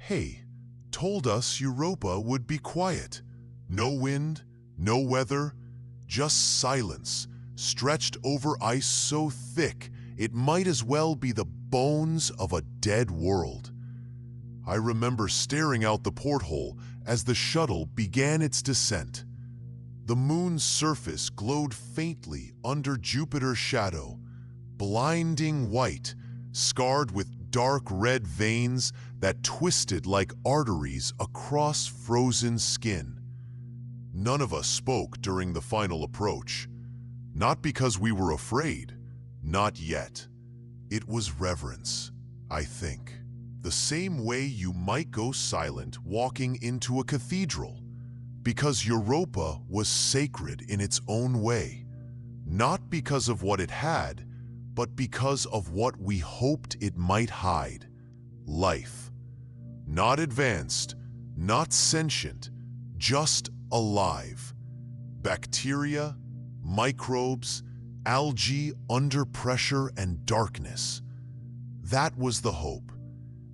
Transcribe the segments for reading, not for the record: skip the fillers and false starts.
Hey, told us Europa would be quiet. No wind, no weather, just silence, stretched over ice so thick it might as well be the bones of a dead world. I remember staring out the porthole as the shuttle began its descent. The moon's surface glowed faintly under Jupiter's shadow, blinding white, scarred with dark red veins that twisted like arteries across frozen skin. None of us spoke during the final approach. Not because we were afraid, not yet. It was reverence, I think. The same way you might go silent walking into a cathedral, because Europa was sacred in its own way, not because of what it had, but because of what we hoped it might hide: life. Not advanced, not sentient, just alive. Bacteria, microbes, algae under pressure and darkness. That was the hope.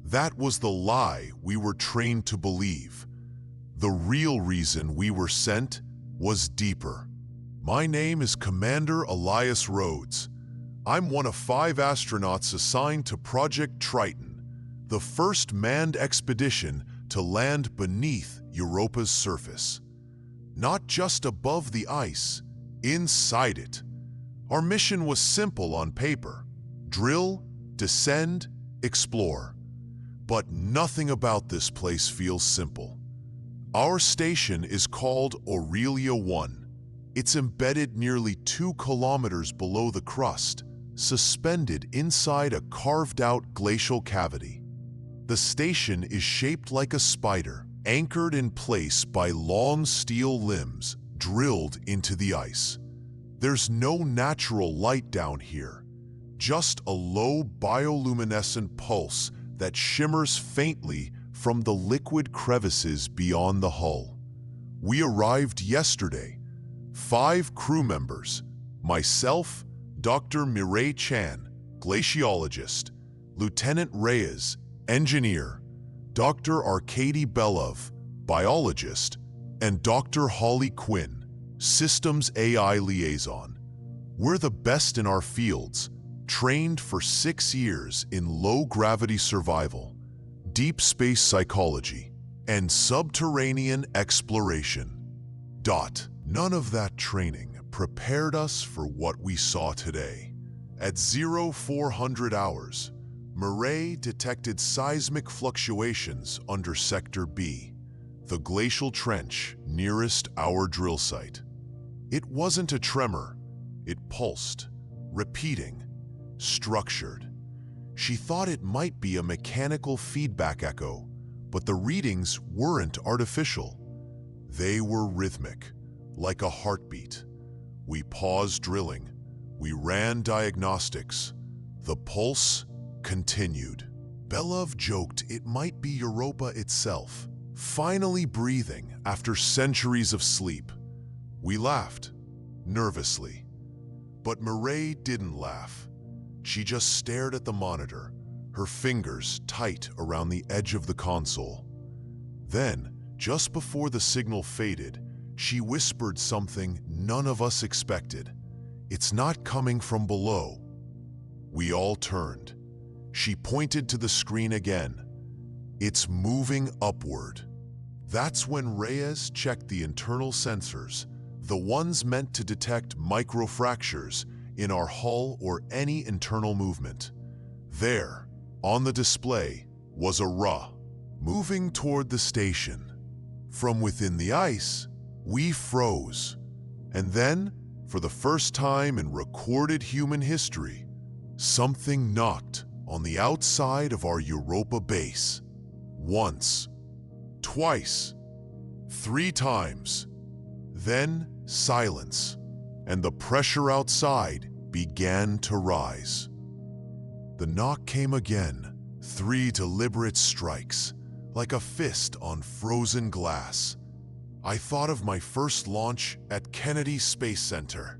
That was the lie we were trained to believe. The real reason we were sent was deeper. My name is Commander Elias Rhodes. I'm one of 5 astronauts assigned to Project Triton, the first manned expedition to land beneath Europa's surface. Not just above the ice, inside it. Our mission was simple on paper: drill, descend, explore. But nothing about this place feels simple. Our station is called Aurelia 1. It's embedded nearly 2 kilometers below the crust, suspended inside a carved-out glacial cavity. The station is shaped like a spider, anchored in place by long steel limbs drilled into the ice. There's no natural light down here, just a low bioluminescent pulse that shimmers faintly from the liquid crevices beyond the hull. We arrived yesterday, 5 crew members, myself, Dr. Mireille Chan, glaciologist, Lieutenant Reyes, engineer, Dr. Arkady Belov, biologist, and Dr. Holly Quinn, systems AI liaison. We're the best in our fields, trained for 6 years in low-gravity survival, deep space psychology, and subterranean exploration. None of that training prepared us for what we saw today. At 0400 hours, Mireille detected seismic fluctuations under Sector B, the glacial trench nearest our drill site. It wasn't a tremor. It pulsed, repeating, structured. She thought it might be a mechanical feedback echo, but the readings weren't artificial. They were rhythmic, like a heartbeat. We paused drilling. We ran diagnostics. The pulse continued. Belov joked it might be Europa itself, finally breathing after centuries of sleep. We laughed, nervously. But Mireille didn't laugh. She just stared at the monitor, her fingers tight around the edge of the console. Then, just before the signal faded, she whispered something none of us expected. "It's not coming from below." We all turned. She pointed to the screen again. "It's moving upward." That's when Reyes checked the internal sensors, the ones meant to detect microfractures in our hull or any internal movement. There, on the display, was a RA, moving toward the station. From within the ice, we froze. And then, for the first time in recorded human history, something knocked on the outside of our Europa base. Once, twice, 3 times. Then silence, and the pressure outside began to rise. The knock came again, 3 deliberate strikes, like a fist on frozen glass. I thought of my first launch at Kennedy Space Center,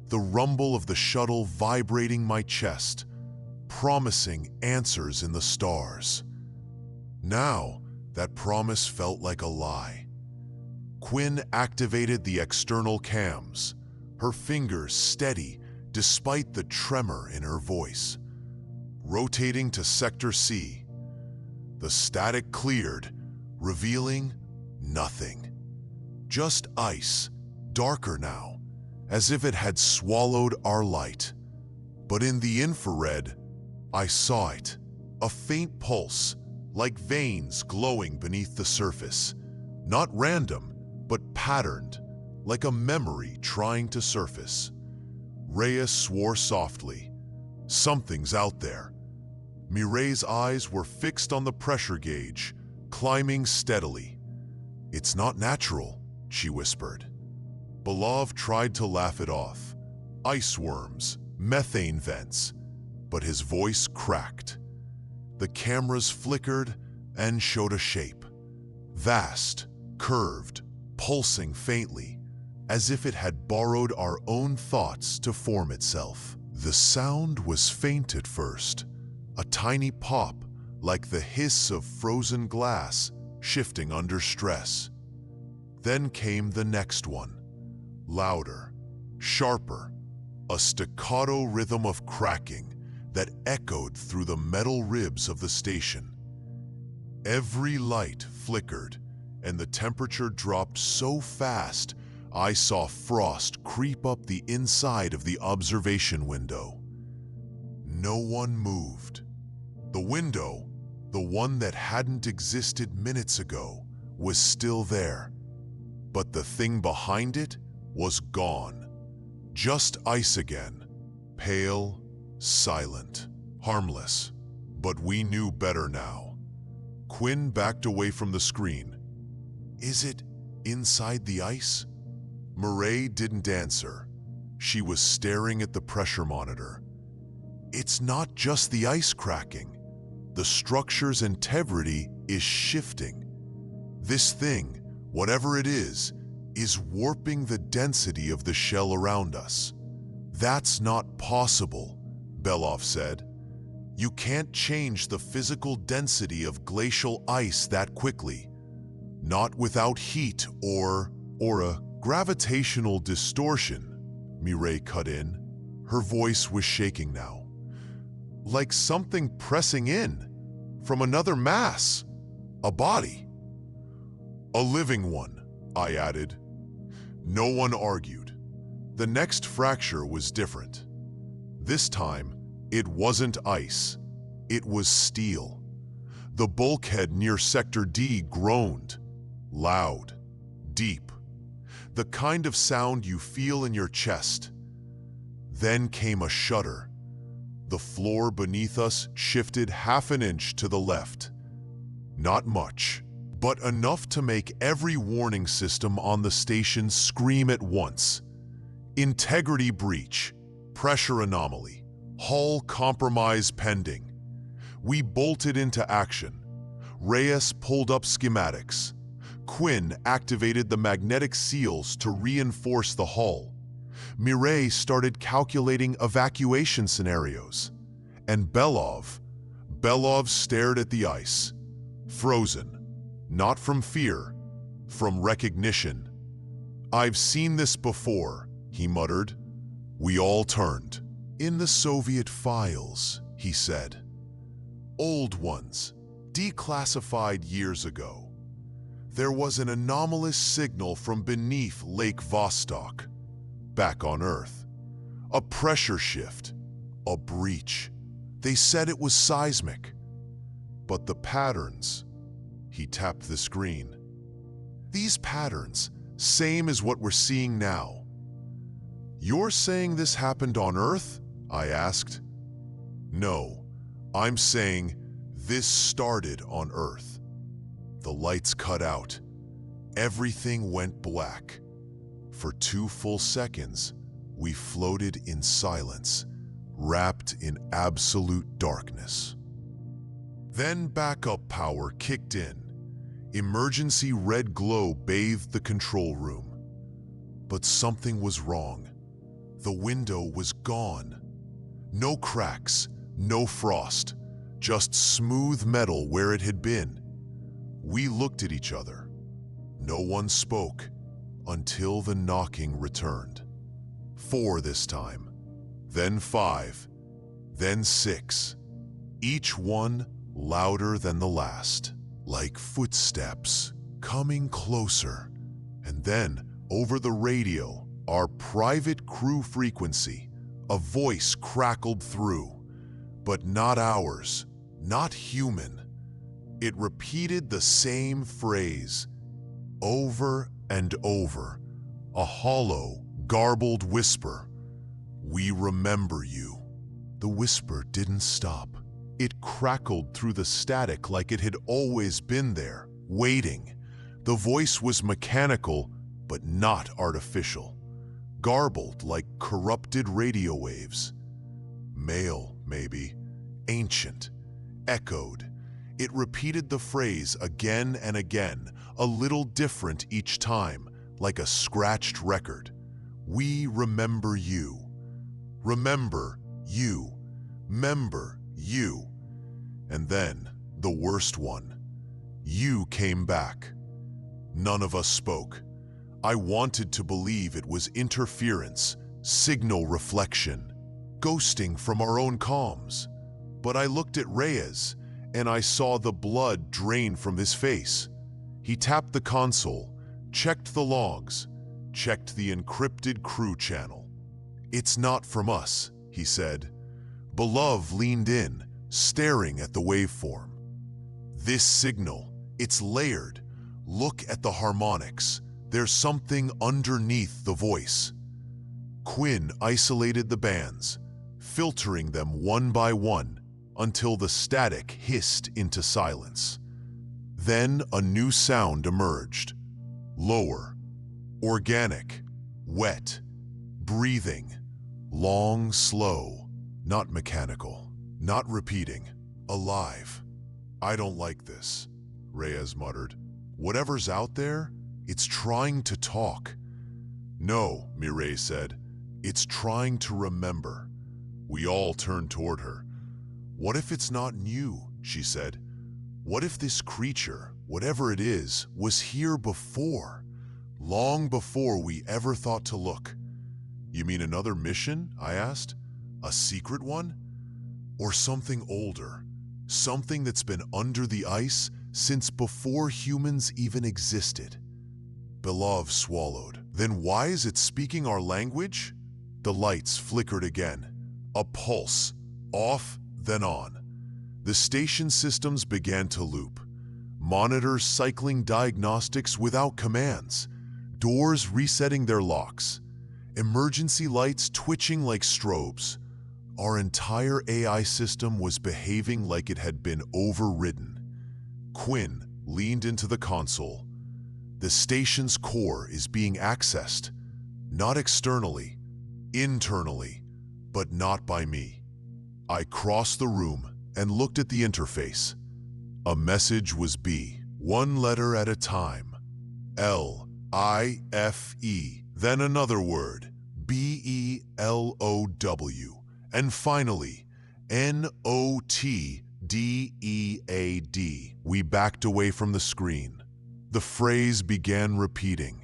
the rumble of the shuttle vibrating my chest, promising answers in the stars. Now, That promise felt like a lie. Quinn activated the external cams, her fingers steady despite the tremor in her voice. Rotating to Sector C, the static cleared, revealing nothing. Just ice, darker now, as if it had swallowed our light. But in the infrared, I saw it, a faint pulse, like veins glowing beneath the surface. Not random, but patterned, like a memory trying to surface. Rhea swore softly. Something's out there. Mireille's eyes were fixed on the pressure gauge, climbing steadily. It's not natural, she whispered. Belov tried to laugh it off. Ice worms, methane vents. But his voice cracked. The cameras flickered and showed a shape. Vast, curved, pulsing faintly, as if it had borrowed our own thoughts to form itself. The sound was faint at first, a tiny pop like the hiss of frozen glass shifting under stress. Then came the next one, louder, sharper, a staccato rhythm of cracking that echoed through the metal ribs of the station. Every light flickered, and the temperature dropped so fast I saw frost creep up the inside of the observation window. No one moved. The window, the one that hadn't existed minutes ago, was still there. But the thing behind it was gone. Just ice again, pale, silent, harmless. But we knew better now. Quinn backed away from the screen. Is it inside the ice? Mireille didn't answer. She was staring at the pressure monitor. It's not just the ice cracking. The structure's integrity is shifting. This thing, whatever it is warping the density of the shell around us. That's not possible, Belov said. You can't change the physical density of glacial ice that quickly. Not without heat or a gravitational distortion, Mireille cut in. Her voice was shaking now. Like something pressing in from another mass, a body. A living one, I added. No one argued. The next fracture was different. This time, it wasn't ice. It was steel. The bulkhead near Sector D groaned. Loud, deep. The kind of sound you feel in your chest. Then came a shudder. The floor beneath us shifted half an inch to the left. Not much, but enough to make every warning system on the station scream at once. Integrity breach, pressure anomaly, hull compromise pending. We bolted into action. Reyes pulled up schematics. Quinn activated the magnetic seals to reinforce the hull. Mireille started calculating evacuation scenarios. And Belov stared at the ice, frozen, not from fear, from recognition. I've seen this before, he muttered. We all turned. In the Soviet files, he said. Old ones, declassified years ago. There was an anomalous signal from beneath Lake Vostok, back on Earth. A pressure shift, a breach. They said it was seismic. But the patterns, he tapped the screen. These patterns, same as what we're seeing now. You're saying this happened on Earth? I asked. No, I'm saying this started on Earth. The lights cut out. Everything went black. For 2 full seconds, we floated in silence, wrapped in absolute darkness. Then backup power kicked in. Emergency red glow bathed the control room. But something was wrong. The window was gone. No cracks, no frost, just smooth metal where it had been. We looked at each other. No one spoke until the knocking returned. 4 this time, then 5, then 6, each one louder than the last, like footsteps coming closer. And then, over the radio, our private crew frequency, a voice crackled through, but not ours, not human. It repeated the same phrase over and over, a hollow, garbled whisper. "We remember you." The whisper didn't stop. It crackled through the static like it had always been there, waiting. The voice was mechanical, but not artificial, garbled like corrupted radio waves. Male, maybe, ancient, echoed. It repeated the phrase again and again, a little different each time, like a scratched record. "We remember you. Remember you. Member you." And then, the worst one. You came back. None of us spoke. I wanted to believe it was interference, signal reflection, ghosting from our own comms. But I looked at Reyes, and I saw the blood drain from his face. He tapped the console, checked the logs, checked the encrypted crew channel. "It's not from us," he said. Belov leaned in, staring at the waveform. "This signal, it's layered. Look at the harmonics. There's something underneath the voice." Quinn isolated the bands, filtering them one by one until the static hissed into silence. Then a new sound emerged. Lower, organic, wet, breathing, long, slow, not mechanical, not repeating, alive. "I don't like this," Reyes muttered. "Whatever's out there, it's trying to talk." "No," Mireille said. "It's trying to remember." We all turned toward her. "What if it's not new?" she said. "What if this creature, whatever it is, was here before? Long before we ever thought to look." "You mean another mission?" I asked. "A secret one? Or something older? Something that's been under the ice since before humans even existed?" Belov swallowed. "Then why is it speaking our language?" The lights flickered again. A pulse, off, then on. The station systems began to loop. Monitors cycling diagnostics without commands. Doors resetting their locks. Emergency lights twitching like strobes. Our entire AI system was behaving like it had been overridden. Quinn leaned into the console. "The station's core is being accessed. Not externally, internally, but not by me." I crossed the room and looked at the interface. A message was B, one letter at a time. L-I-F-E, then another word, B-E-L-O-W, and finally, N-O-T-D-E-A-D. We backed away from the screen. The phrase began repeating.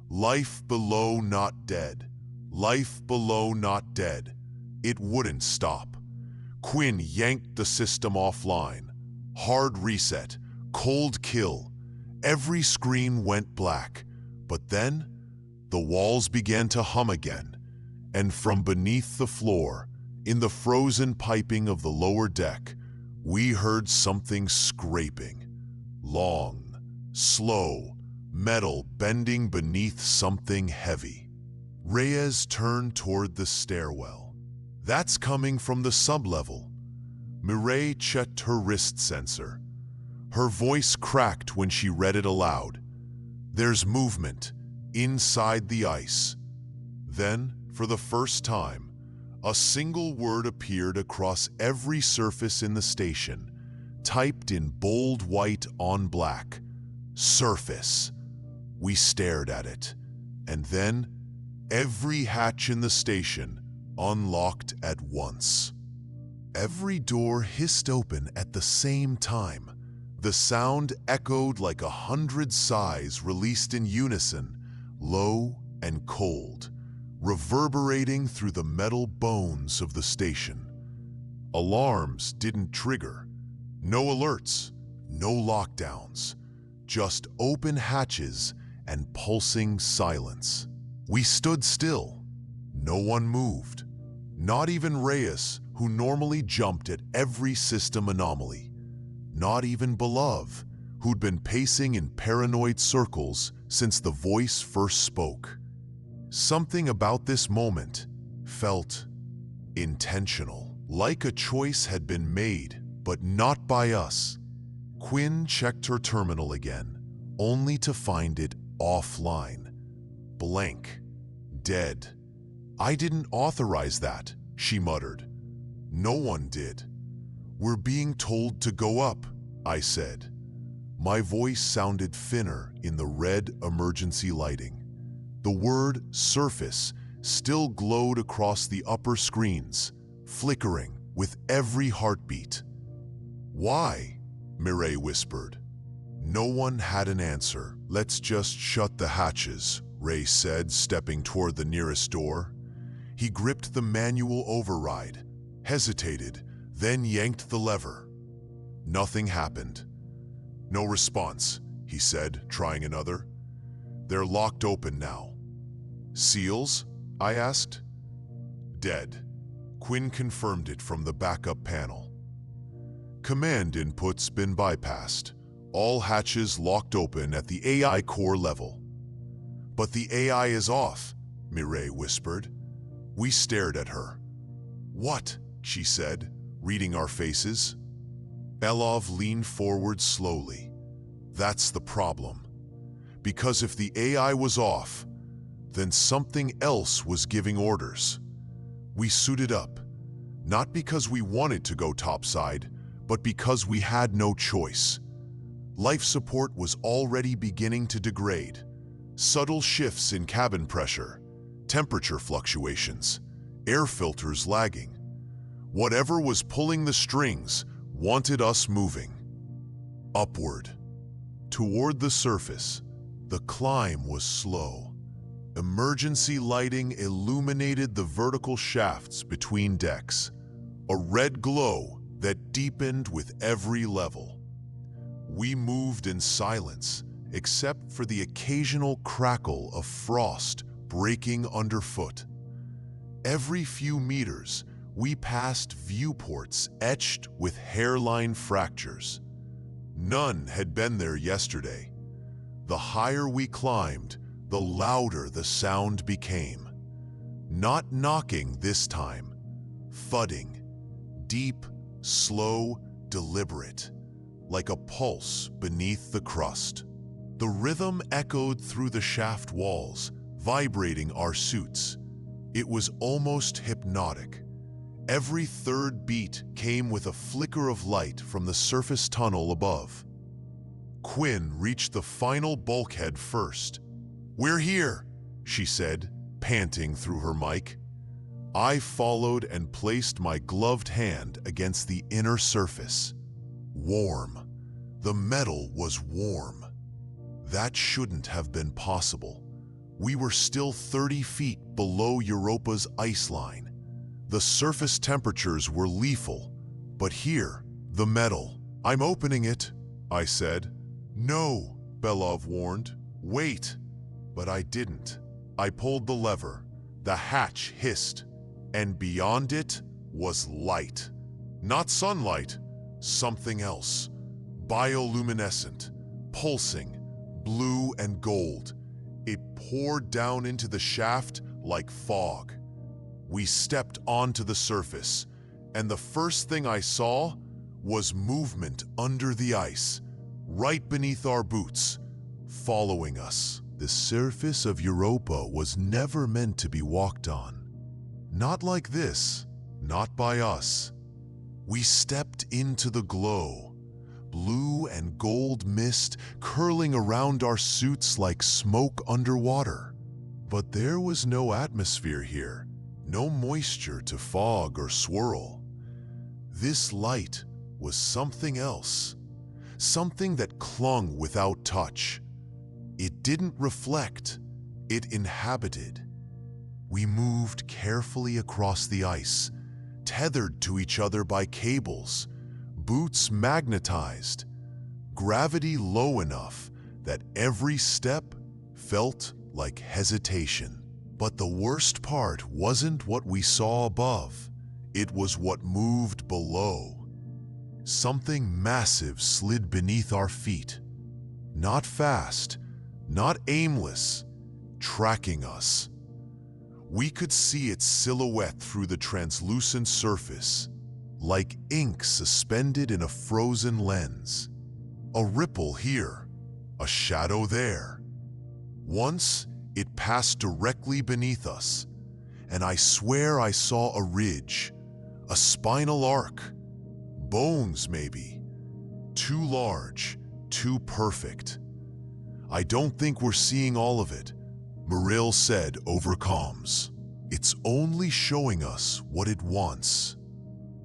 "Life below not dead. Life below not dead." It wouldn't stop. Quinn yanked the system offline. Hard reset, cold kill. Every screen went black. But then, the walls began to hum again. And from beneath the floor, in the frozen piping of the lower deck, we heard something scraping. Long, slow, metal bending beneath something heavy. Reyes turned toward the stairwell. "That's coming from the sublevel." Mireille checked her wrist sensor. Her voice cracked when she read it aloud. "There's movement inside the ice." Then, for the first time, a single word appeared across every surface in the station, typed in bold white on black. "Surface." We stared at it, and then every hatch in the station unlocked at once. Every door hissed open at the same time, The sound echoed like 100 sighs released in unison, low and cold, reverberating through the metal bones of the station. Alarms didn't trigger. No alerts, no lockdowns, just open hatches and pulsing silence. We stood still. No one moved. Not even Reyes, who normally jumped at every system anomaly. Not even Belov, who'd been pacing in paranoid circles since the voice first spoke. Something about this moment felt intentional, like a choice had been made, but not by us. Quinn checked her terminal again, only to find it offline. Blank. Dead. "I didn't authorize that," she muttered. "No one did." "We're being told to go up," I said. My voice sounded thinner in the red emergency lighting. The word surface still glowed across the upper screens, flickering with every heartbeat. "Why?" Mireille whispered. No one had an answer. "Let's just shut the hatches," Ray said, stepping toward the nearest door. He gripped the manual override, hesitated, then yanked the lever. Nothing happened. "No response," he said, trying another. "They're locked open now." "Seals?" I asked. "Dead." Quinn confirmed it from the backup panel. "Command input's been bypassed. All hatches locked open at the AI core level." "But the AI is off," Mireille whispered. We stared at her. "What?" she said, reading our faces. Belov leaned forward slowly. "That's the problem. Because if the AI was off, then something else was giving orders." We suited up, not because we wanted to go topside, but because we had no choice. Life support was already beginning to degrade. Subtle shifts in cabin pressure, temperature fluctuations, air filters lagging. Whatever was pulling the strings wanted us moving. Upward. Toward the surface, the climb was slow. Emergency lighting illuminated the vertical shafts between decks, a red glow that deepened with every level. We moved in silence, except for the occasional crackle of frost breaking underfoot. Every few meters, we passed viewports etched with hairline fractures. None had been there yesterday. The higher we climbed, the louder the sound became. Not knocking this time, thudding, deep, slow, deliberate, like a pulse beneath the crust. The rhythm echoed through the shaft walls, vibrating our suits. It was almost hypnotic. Every third beat came with a flicker of light from the surface tunnel above. Quinn reached the final bulkhead first. "We're here," she said, panting through her mic. I followed and placed my gloved hand against the inner surface. Warm. The metal was warm. That shouldn't have been possible. We were still 30 feet below Europa's ice line. The surface temperatures were lethal, but here, the metal. "I'm opening it," I said. "No," Belov warned. "Wait." But I didn't. I pulled the lever. The hatch hissed, and beyond it was light. Not sunlight, something else. Bioluminescent, pulsing, blue and gold. It poured down into the shaft like fog. We stepped onto the surface, and the first thing I saw was movement under the ice, right beneath our boots, following us. The surface of Europa was never meant to be walked on. Not like this, not by us. We stepped into the glow, blue and gold mist curling around our suits like smoke underwater. But there was no atmosphere here, no moisture to fog or swirl. This light was something else, something that clung without touch. It didn't reflect, it inhabited. We moved carefully across the ice, tethered to each other by cables, boots magnetized, gravity low enough that every step felt like hesitation. But the worst part wasn't what we saw above, it was what moved below. Something massive slid beneath our feet. Not fast, not aimless, tracking us. We could see its silhouette through the translucent surface, like ink suspended in a frozen lens. A ripple here, a shadow there. Once, it passed directly beneath us, and I swear I saw a ridge, a spinal arc, bones maybe. Too large, too perfect. I don't think we're seeing all of it, Muriel said over comms. It's only showing us what it wants.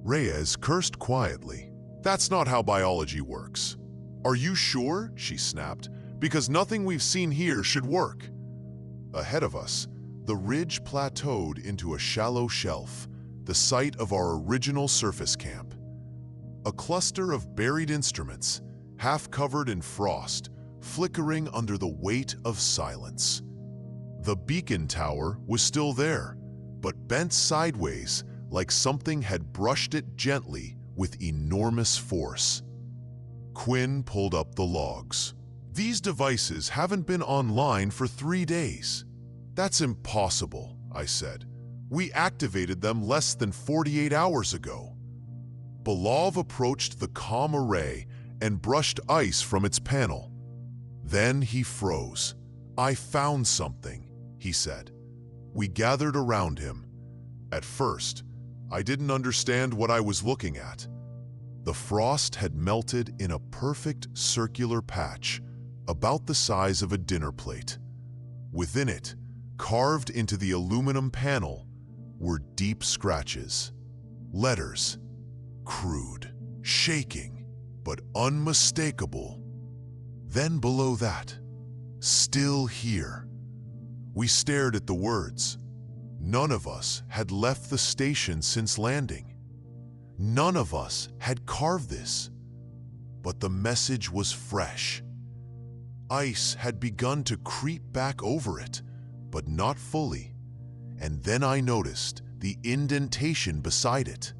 Reyes cursed quietly. That's not how biology works. Are you sure? She snapped. Because nothing we've seen here should work. Ahead of us, the ridge plateaued into a shallow shelf, the site of our original surface camp. A cluster of buried instruments, half covered in frost, flickering under the weight of silence. The beacon tower was still there, but bent sideways like something had brushed it gently with enormous force. Quinn pulled up the logs. These devices haven't been online for 3 days. That's impossible, I said. We activated them less than 48 hours ago. Belov approached the comm array and brushed ice from its panel. Then he froze. I found something, he said. We gathered around him. At first, I didn't understand what I was looking at. The frost had melted in a perfect circular patch, about the size of a dinner plate. Within it, carved into the aluminum panel, were deep scratches. Letters, crude, shaking, but unmistakable. Then below that, still here. We stared at the words. None of us had left the station since landing. None of us had carved this. But the message was fresh. Ice had begun to creep back over it, but not fully. And then I noticed the indentation beside it.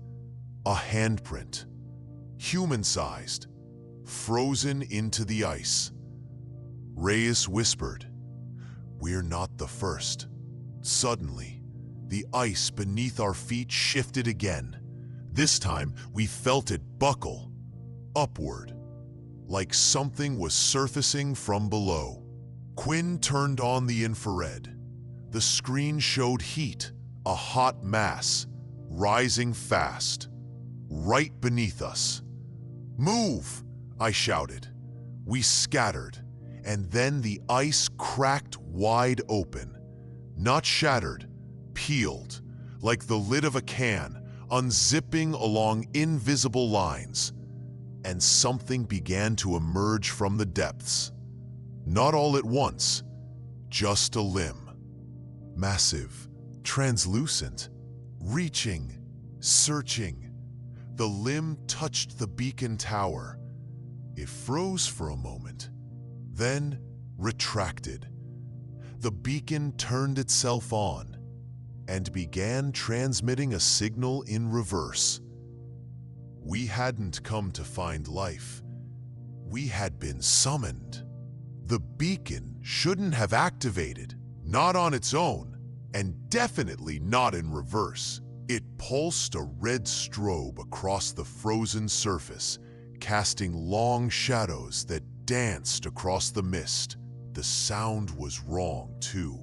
A handprint. Human-sized. Frozen into the ice. Reyes whispered, "We're not the first." Suddenly, the ice beneath our feet shifted again. This time, we felt it buckle, upward, like something was surfacing from below. Quinn turned on the infrared. The screen showed heat, a hot mass, rising fast, right beneath us. "Move!" I shouted. We scattered, and then the ice cracked wide open. Not shattered, peeled, like the lid of a can, unzipping along invisible lines. And something began to emerge from the depths. Not all at once, just a limb. Massive, translucent, reaching, searching. The limb touched the beacon tower. It froze for a moment, then retracted. The beacon turned itself on and began transmitting a signal in reverse. We hadn't come to find life. We had been summoned. The beacon shouldn't have activated, not on its own, and definitely not in reverse. It pulsed a red strobe across the frozen surface, casting long shadows that danced across the mist. The sound was wrong, too.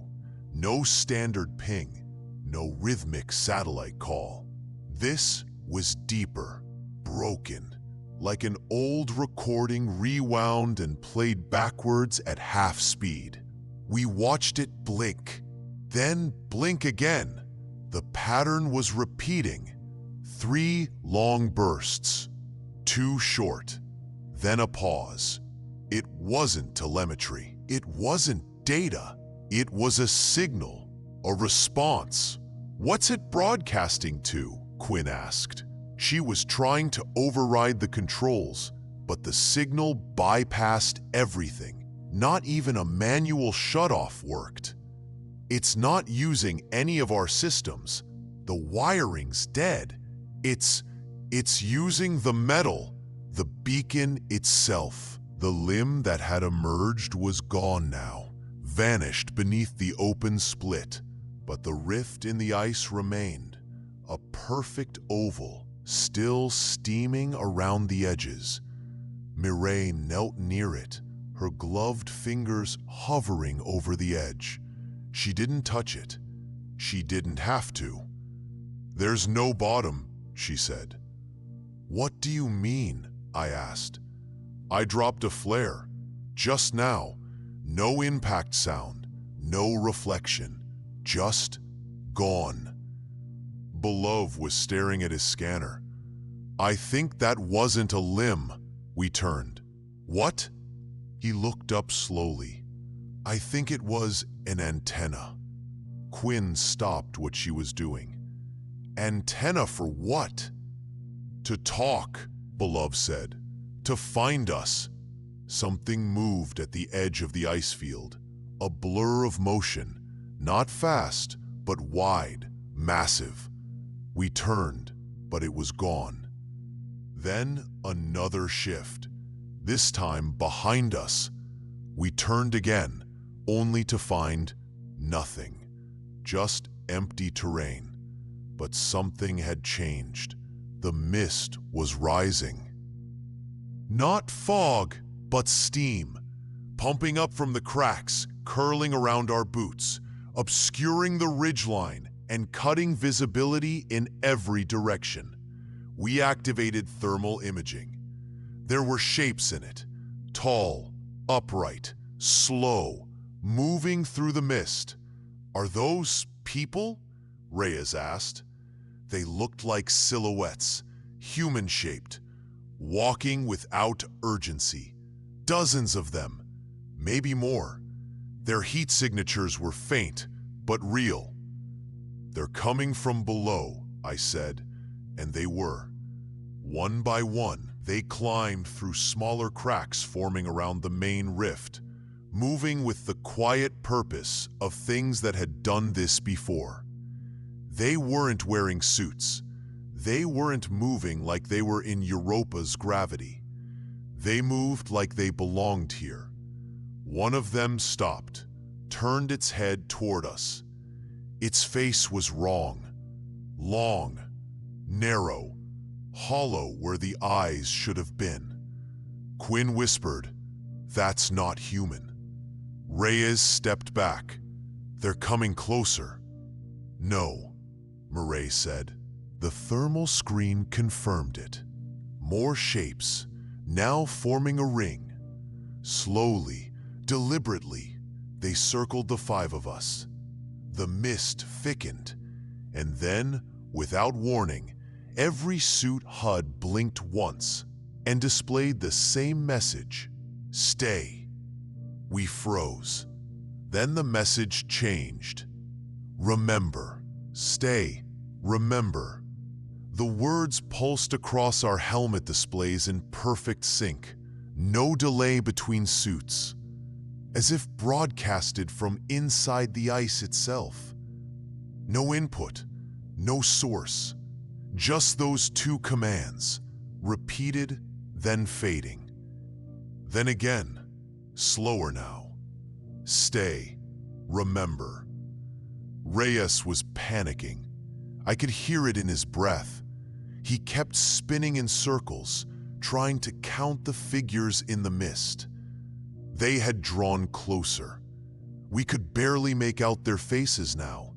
No standard ping, no rhythmic satellite call. This was deeper, broken, like an old recording rewound and played backwards at half speed. We watched it blink, then blink again. The pattern was repeating. 3 long bursts, 2 short. Then a pause. It wasn't telemetry. It wasn't data. It was a signal, a response. "What's it broadcasting to?" Quinn asked. She was trying to override the controls, but the signal bypassed everything. Not even a manual shutoff worked. "It's not using any of our systems. The wiring's dead. It's using the metal, the beacon itself." The limb that had emerged was gone now, vanished beneath the open split, but the rift in the ice remained, a perfect oval, still steaming around the edges. Mireille knelt near it, her gloved fingers hovering over the edge. She didn't touch it. She didn't have to. "There's no bottom," she said. "What do you mean?" I asked. "I dropped a flare. Just now. No impact sound. No reflection. Just gone." Belov was staring at his scanner. "I think that wasn't a limb." We turned. "What?" He looked up slowly. "I think it was an antenna." Quinn stopped what she was doing. "Antenna for what?" "To talk," Belov said. "To find us." Something moved at the edge of the ice field. A blur of motion. Not fast, but wide, massive. We turned, but it was gone. Then another shift. This time behind us. We turned again, only to find nothing. Just empty terrain. But something had changed. The mist was rising. Not fog, but steam, pumping up from the cracks, curling around our boots, obscuring the ridgeline and cutting visibility in every direction. We activated thermal imaging. There were shapes in it, tall, upright, slow, moving through the mist. "Are those people?" Reyes asked. They looked like silhouettes, human-shaped, walking without urgency. Dozens of them, maybe more. Their heat signatures were faint, but real. "They're coming from below," I said, and they were. One by one, they climbed through smaller cracks forming around the main rift, moving with the quiet purpose of things that had done this before. They weren't wearing suits. They weren't moving like they were in Europa's gravity. They moved like they belonged here. One of them stopped, turned its head toward us. Its face was wrong. Long, narrow, hollow where the eyes should have been. Quinn whispered, "That's not human." Reyes stepped back. "They're coming closer." "No," Mireille said. The thermal screen confirmed it. More shapes, now forming a ring. Slowly, deliberately, they circled the five of us. The mist thickened, and then, without warning, every suit HUD blinked once and displayed the same message: "Stay." We froze. Then the message changed. "Remember. Stay. Remember." The words pulsed across our helmet displays in perfect sync, no delay between suits, as if broadcasted from inside the ice itself. No input, no source, just those two commands, repeated, then fading. Then again, slower now. "Stay. Remember." Reyes was panicking. I could hear it in his breath. He kept spinning in circles, trying to count the figures in the mist. They had drawn closer. We could barely make out their faces now,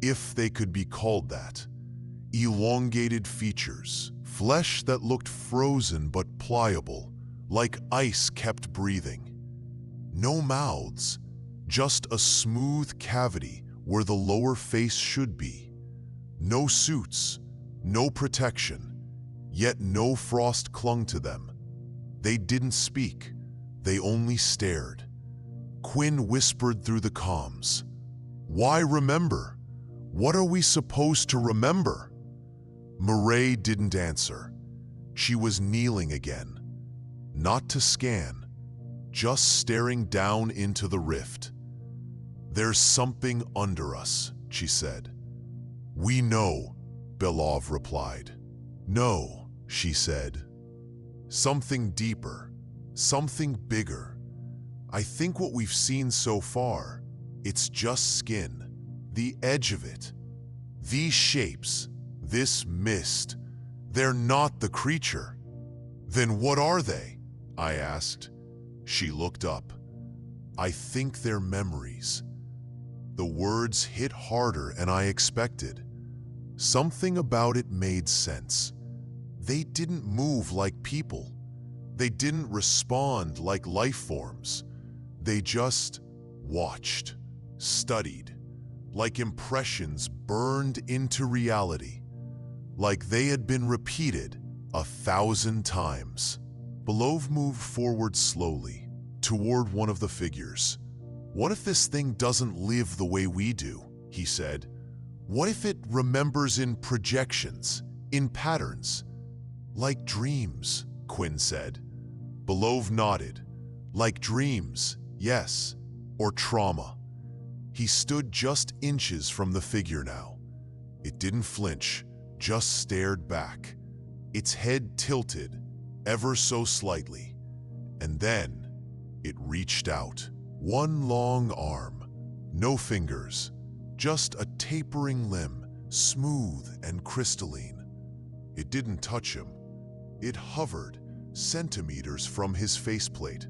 if they could be called that. Elongated features, flesh that looked frozen but pliable, like ice kept breathing. No mouths, just a smooth cavity where the lower face should be. No suits, no protection, yet no frost clung to them. They didn't speak. They only stared. Quinn whispered through the comms, "Why remember? What are we supposed to remember?" Murray didn't answer. She was kneeling again, not to scan, just staring down into the rift. "There's something under us," she said. "We know," Belov replied. "No," she said. "Something deeper, something bigger. I think what we've seen so far, it's just skin, the edge of it. These shapes, this mist, they're not the creature." "Then what are they?" I asked. She looked up. "I think they're memories." The words hit harder than I expected. Something about it made sense. They didn't move like people. They didn't respond like life forms. They just watched, studied, like impressions burned into reality, like they had been repeated 1,000 times. Belov moved forward slowly, toward one of the figures. "What if this thing doesn't live the way we do?" he said. "What if it remembers in projections, in patterns?" "Like dreams," Quinn said. Belov nodded. "Like dreams, yes, or trauma." He stood just inches from the figure now. It didn't flinch, just stared back, its head tilted ever so slightly. And then it reached out. One long arm, no fingers, just a tapering limb, smooth and crystalline. It didn't touch him. It hovered centimeters from his faceplate.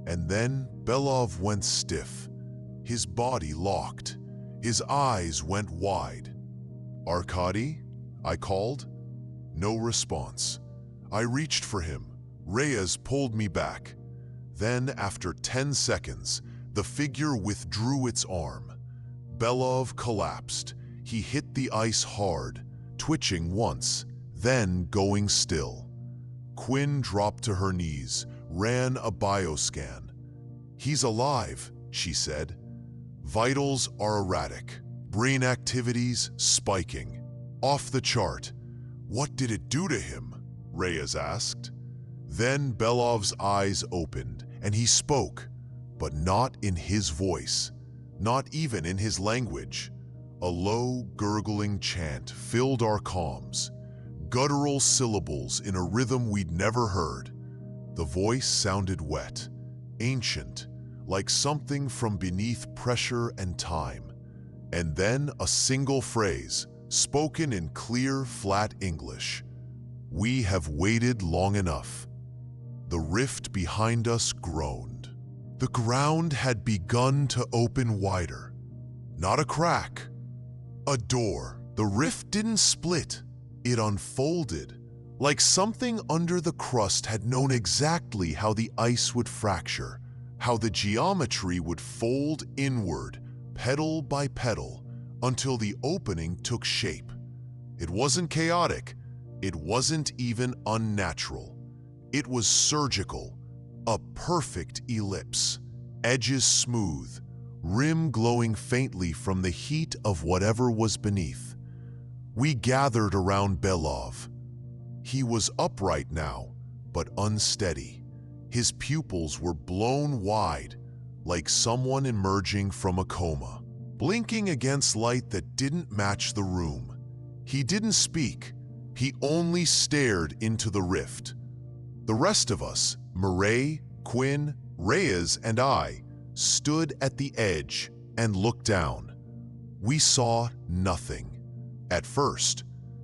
And then Belov went stiff. His body locked. His eyes went wide. "Arkady?" I called. No response. I reached for him. Reyes pulled me back. Then, after 10 seconds, the figure withdrew its arm. Belov collapsed. He hit the ice hard, twitching once, then going still. Quinn dropped to her knees, ran a bioscan. "He's alive," she said. "Vitals are erratic. Brain activities spiking. Off the chart." "What did it do to him?" Reyes asked. Then Belov's eyes opened, and he spoke, but not in his voice, not even in his language. A low, gurgling chant filled our comms, guttural syllables in a rhythm we'd never heard. The voice sounded wet, ancient, like something from beneath pressure and time. And then a single phrase, spoken in clear, flat English. "We have waited long enough." The rift behind us groaned. The ground had begun to open wider. Not a crack, a door. The rift didn't split. It unfolded, like something under the crust had known exactly how the ice would fracture, how the geometry would fold inward, petal by petal, until the opening took shape. It wasn't chaotic. It wasn't even unnatural. It was surgical, a perfect ellipse, edges smooth, rim glowing faintly from the heat of whatever was beneath. We gathered around Belov. He was upright now, but unsteady. His pupils were blown wide, like someone emerging from a coma, blinking against light that didn't match the room. He didn't speak. He only stared into the rift. The rest of us, Murray, Quinn, Reyes, and I, stood at the edge and looked down. We saw nothing. At first,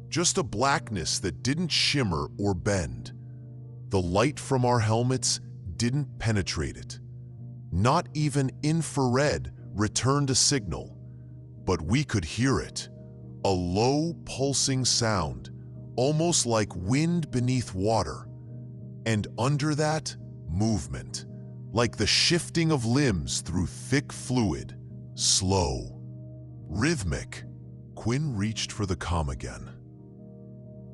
just a blackness that didn't shimmer or bend. The light from our helmets didn't penetrate it. Not even infrared returned a signal, but we could hear it. A low, pulsing sound, almost like wind beneath water. And under that, movement, like the shifting of limbs through thick fluid, slow, rhythmic. Quinn reached for the comm again.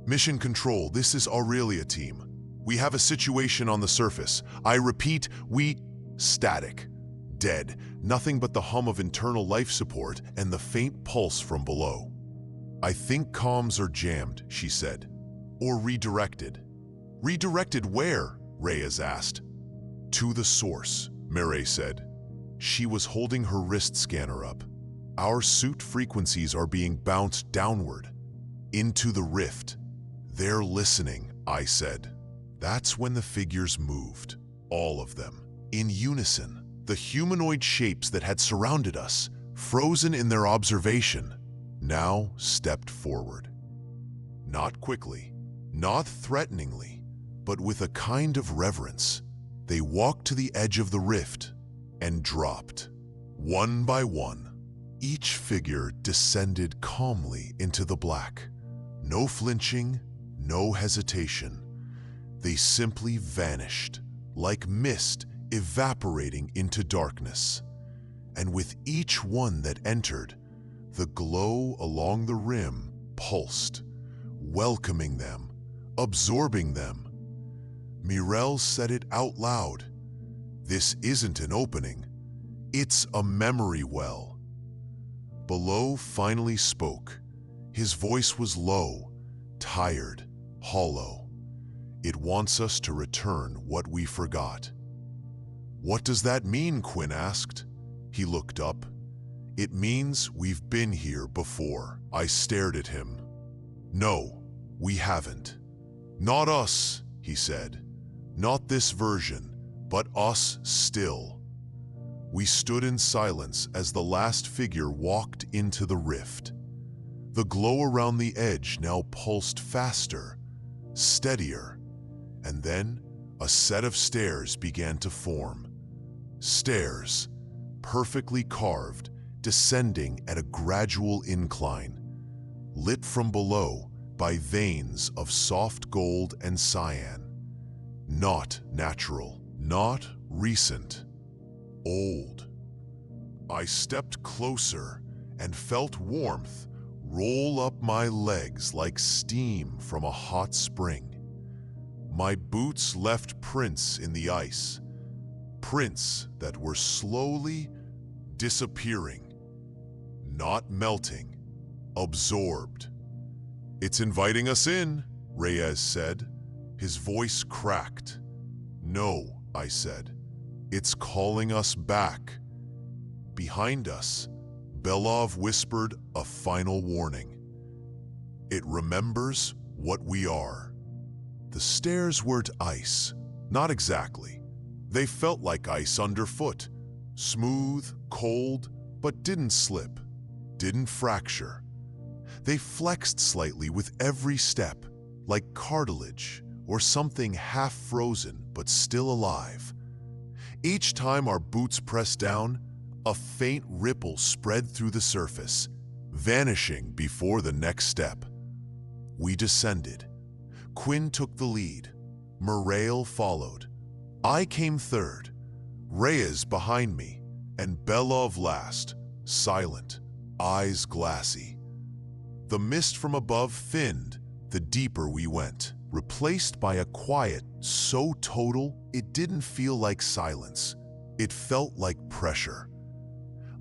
"Mission Control, this is Aurelia team. We have a situation on the surface. I repeat, static. Dead. Nothing but the hum of internal life support and the faint pulse from below. I think comms are jammed, she said. Or redirected. Redirected where? Reyes asked. To the source, Mireille said. She was holding her wrist scanner up. Our suit frequencies are being bounced downward. Into the rift. They're listening, I said. That's when the figures moved. All of them. In unison. The humanoid shapes that had surrounded us, frozen in their observation, now stepped forward. Not quickly, not threateningly, but with a kind of reverence. They walked to the edge of the rift and dropped. One by one, each figure descended calmly into the black. No flinching, no hesitation. They simply vanished, like mist evaporating into darkness. And with each one that entered, the glow along the rim pulsed, welcoming them, absorbing them. Mireille said it out loud. This isn't an opening, it's a memory well. Below finally spoke. His voice was low, tired, hollow. It wants us to return what we forgot. What does that mean? Quinn asked. He looked up. It means we've been here before. I stared at him. No, we haven't. Not us, he said. Not this version, but us still. We stood in silence as the last figure walked into the rift. The glow around the edge now pulsed faster, steadier, and then a set of stairs began to form. Stairs, perfectly carved, descending at a gradual incline, lit from below by veins of soft gold and cyan. Not natural, not recent, old. I stepped closer and felt warmth roll up my legs like steam from a hot spring. My boots left prints in the ice, prints that were slowly disappearing, not melting, absorbed. It's inviting us in, Reyes said. His voice cracked. No, I said. It's calling us back. Behind us, Belov whispered a final warning. It remembers what we are. The stairs weren't ice, not exactly. They felt like ice underfoot, smooth, cold, but didn't slip, didn't fracture. They flexed slightly with every step, like cartilage or something half frozen but still alive. Each time our boots pressed down, a faint ripple spread through the surface, vanishing before the next step. We descended. Quinn took the lead. Mireille followed. I came third, Reyes behind me, and Belov last, silent, eyes glassy. The mist from above thinned the deeper we went, replaced by a quiet so total it didn't feel like silence. It felt like pressure.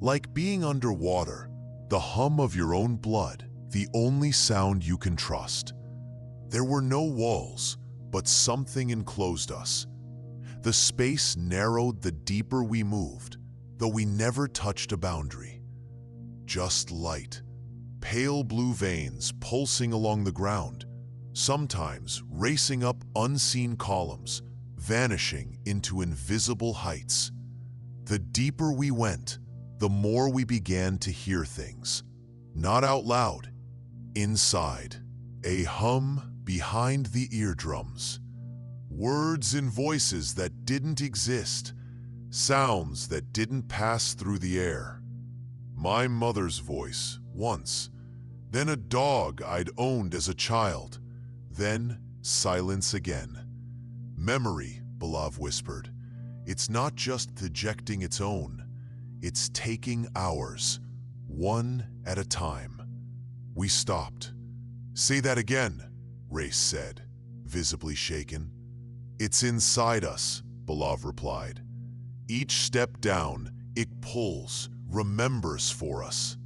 Like being underwater, the hum of your own blood, the only sound you can trust. There were no walls, but something enclosed us. The space narrowed the deeper we moved, though we never touched a boundary. Just light, pale blue veins pulsing along the ground, sometimes racing up unseen columns, vanishing into invisible heights. The deeper we went, the more we began to hear things. Not out loud, inside, a hum behind the eardrums. Words and voices that didn't exist, sounds that didn't pass through the air. My mother's voice, once, then a dog I'd owned as a child, then silence again. Memory, Belov whispered. It's not just ejecting its own, it's taking ours, one at a time. We stopped. Say that again, Race said, visibly shaken. It's inside us, Belov replied. Each step down, it pulls, remembers for us.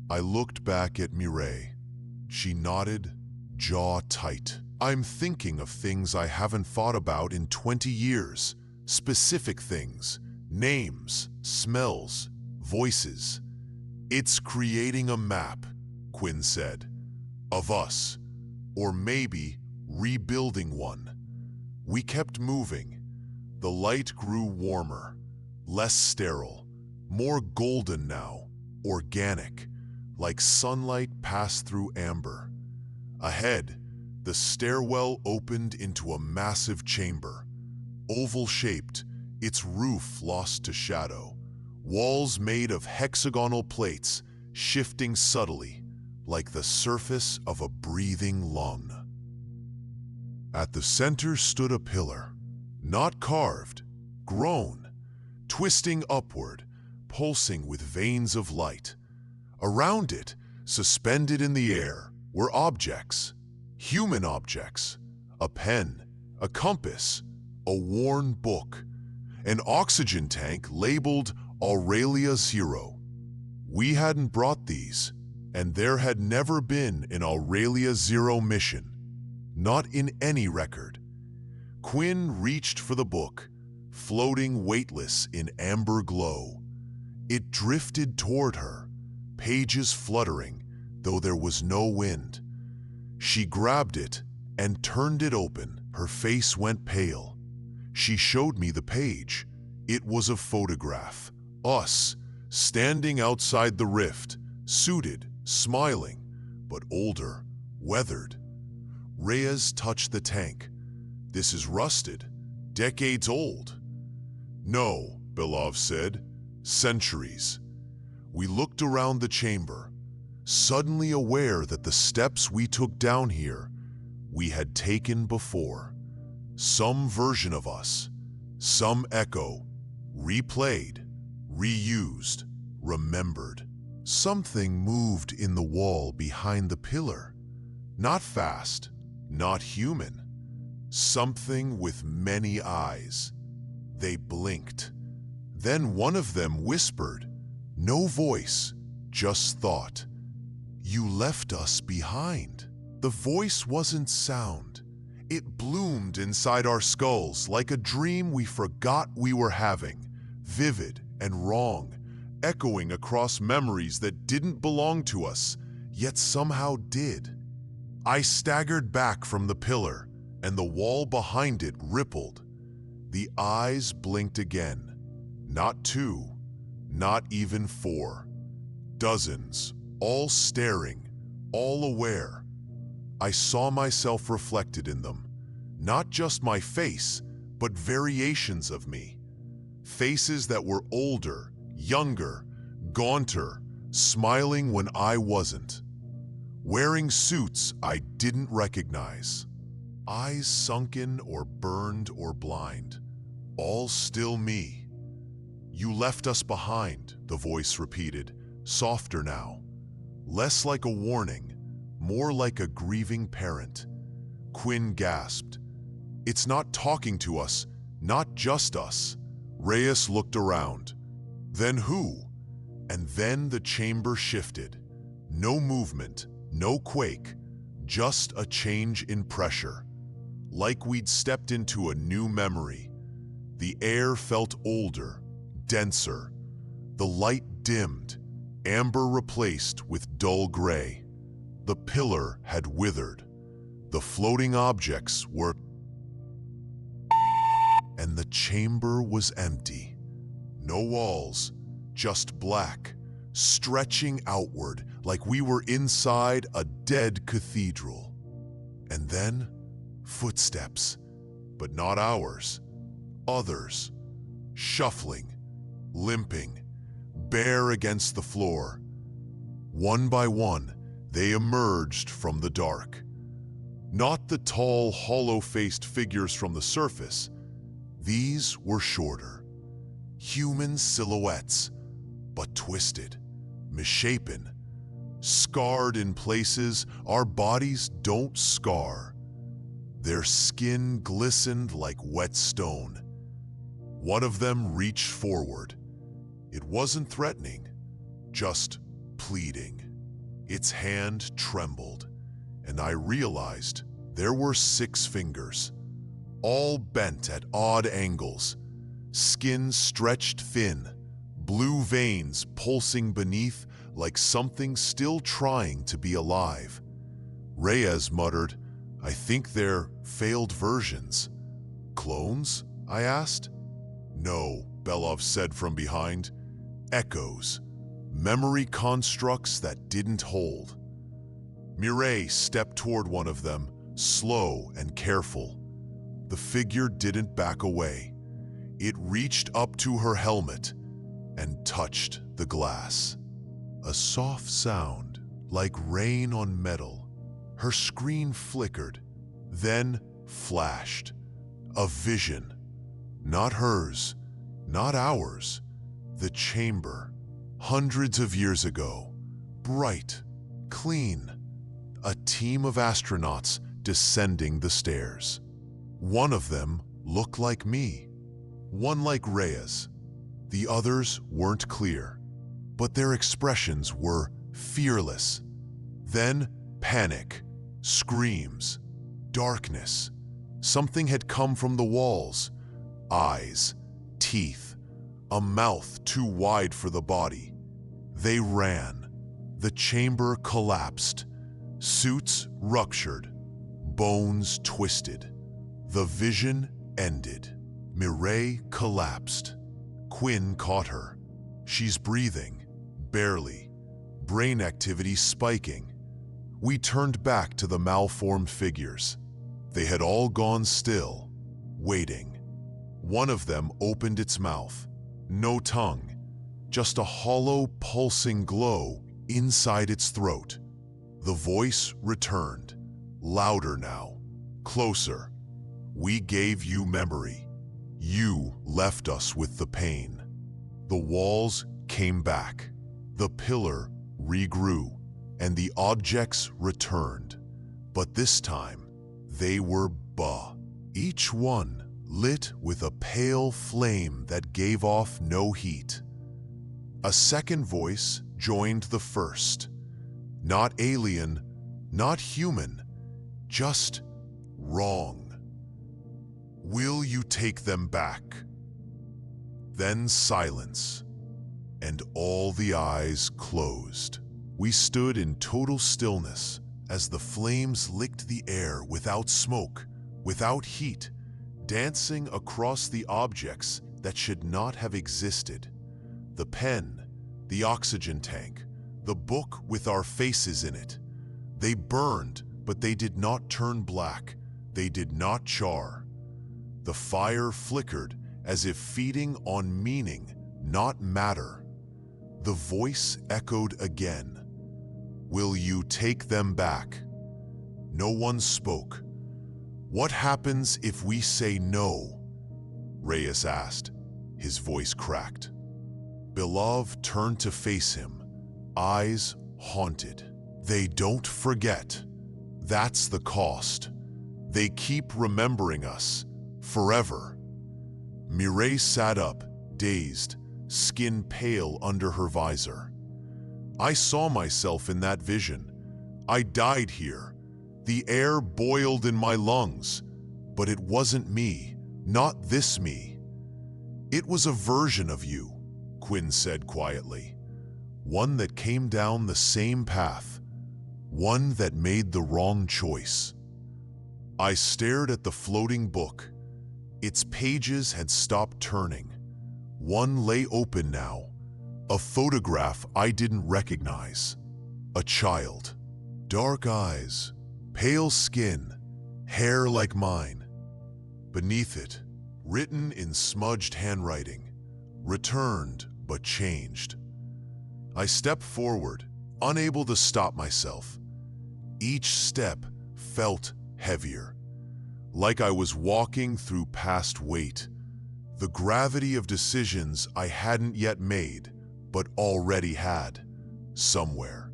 I looked back at Mireille. She nodded, jaw tight. I'm thinking of things I haven't thought about in 20 years. Specific things, names, smells, voices. It's creating a map, Quinn said, of us, or maybe rebuilding one. We kept moving. The light grew warmer, less sterile, more golden now, organic, like sunlight passed through amber. Ahead, the stairwell opened into a massive chamber, oval-shaped, its roof lost to shadow, walls made of hexagonal plates shifting subtly, like the surface of a breathing lung. At the center stood a pillar, not carved, grown, twisting upward, pulsing with veins of light. Around it, suspended in the air, were objects, human objects, a pen, a compass, a worn book, an oxygen tank labeled Aurelia Zero. We hadn't brought these, and there had never been an Aurelia Zero mission, not in any record. Quinn reached for the book, floating weightless in amber glow. It drifted toward her, pages fluttering, though there was no wind. She grabbed it and turned it open. Her face went pale. She showed me the page. It was a photograph. Us, standing outside the rift, suited, smiling, but older, weathered. Reyes touched the tank. This is rusted, decades old. No, Belov said, centuries. We looked around the chamber, suddenly aware that the steps we took down here, we had taken before. Some version of us, some echo, replayed, reused, remembered. Something moved in the wall behind the pillar. Not fast, not human. Something with many eyes. They blinked. Then one of them whispered, no voice, just thought. You left us behind. The voice wasn't sound. It bloomed inside our skulls like a dream we forgot we were having, vivid and wrong, echoing across memories that didn't belong to us, yet somehow did. I staggered back from the pillar, and the wall behind it rippled. The eyes blinked again. Not two, not even four. Dozens, all staring, all aware. I saw myself reflected in them. Not just my face, but variations of me. Faces that were older, younger, gaunter, smiling when I wasn't. Wearing suits I didn't recognize. Eyes sunken or burned or blind. All still me. You left us behind, the voice repeated, softer now. Less like a warning, more like a grieving parent. Quinn gasped. It's not talking to us, not just us. Reyes looked around. Then who? And then the chamber shifted. No movement, no quake, just a change in pressure. Like we'd stepped into a new memory. The air felt older, denser. The light dimmed, amber replaced with dull gray. The pillar had withered. The floating objects were... And the chamber was empty. No walls, just black, stretching outward like we were inside a dead cathedral. And then, footsteps, but not ours. Others, shuffling, limping, bare against the floor. One by one, they emerged from the dark. Not the tall, hollow-faced figures from the surface. These were shorter. Human silhouettes, but twisted, misshapen, scarred in places our bodies don't scar. Their skin glistened like wet stone. One of them reached forward. It wasn't threatening, just pleading. Its hand trembled, and I realized there were 6 fingers, all bent at odd angles, skin stretched thin, blue veins pulsing beneath like something still trying to be alive. Reyes muttered, "I think they're failed versions." "Clones?" I asked. "No," Belov said from behind. "Echoes. Memory constructs that didn't hold." Mireille stepped toward one of them, slow and careful. The figure didn't back away. It reached up to her helmet and touched the glass. A soft sound, like rain on metal. Her screen flickered, then flashed. A vision. Not hers, not ours. The chamber. Hundreds of years ago. Bright, clean. A team of astronauts descending the stairs. One of them looked like me. One like Reyes. The others weren't clear, but their expressions were fearless. Then panic, screams, darkness. Something had come from the walls. Eyes, teeth, a mouth too wide for the body. They ran. The chamber collapsed. Suits ruptured. Bones twisted. The vision ended. Mireille collapsed. Quinn caught her. She's breathing, barely. Brain activity spiking. We turned back to the malformed figures. They had all gone still, waiting. One of them opened its mouth. No tongue, just a hollow, pulsing glow inside its throat. The voice returned, louder now, closer. "We gave you memory. You left us with the pain." The walls came back. The pillar regrew, and the objects returned. But this time, they were each one lit with a pale flame that gave off no heat. A second voice joined the first. Not alien, not human, just wrong. "Will you take them back?" Then silence, and all the eyes closed. We stood in total stillness as the flames licked the air without smoke, without heat, dancing across the objects that should not have existed. The pen, the oxygen tank, the book with our faces in it. They burned, but they did not turn black. They did not char. The fire flickered as if feeding on meaning, not matter. The voice echoed again. "Will you take them back?" No one spoke. "What happens if we say no?" Reyes asked. His voice cracked. Belov turned to face him, eyes haunted. "They don't forget. That's the cost. They keep remembering us, forever." Mireille sat up, dazed, skin pale under her visor. I saw myself in that vision. I died here. The air boiled in my lungs, but it wasn't me, not this me. "It was a version of you," Quinn said quietly. "One that came down the same path, one that made the wrong choice." I stared at the floating book. Its pages had stopped turning. One lay open now, a photograph I didn't recognize. A child. Dark eyes, pale skin, hair like mine. Beneath it, written in smudged handwriting, "Returned but changed." I stepped forward, unable to stop myself. Each step felt heavier, like I was walking through past weight, the gravity of decisions I hadn't yet made, but already had, somewhere.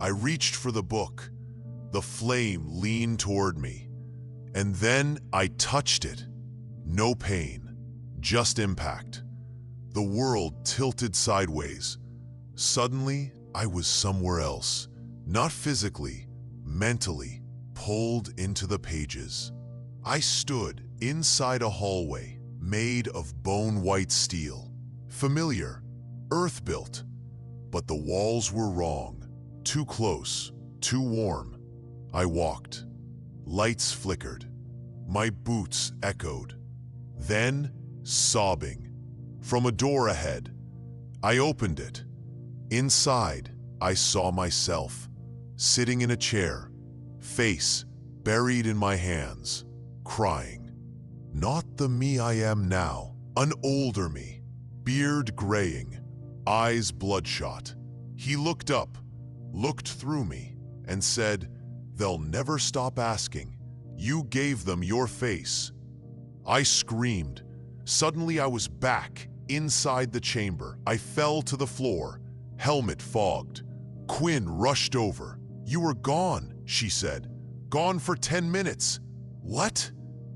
I reached for the book. The flame leaned toward me. And then I touched it. No pain, just impact. The world tilted sideways. Suddenly, I was somewhere else. Not physically, mentally, pulled into the pages. I stood inside a hallway made of bone-white steel. Familiar, earth-built. But the walls were wrong. Too close, too warm. I walked. Lights flickered. My boots echoed. Then, sobbing. From a door ahead. I opened it. Inside, I saw myself, sitting in a chair, face buried in my hands, crying. Not the me I am now, an older me, beard graying, eyes bloodshot. He looked up, looked through me, and said, "They'll never stop asking. You gave them your face." I screamed. Suddenly I was back, inside the chamber. I fell to the floor, helmet fogged. Quinn rushed over. "You were gone," she said. "Gone for 10 minutes. What?"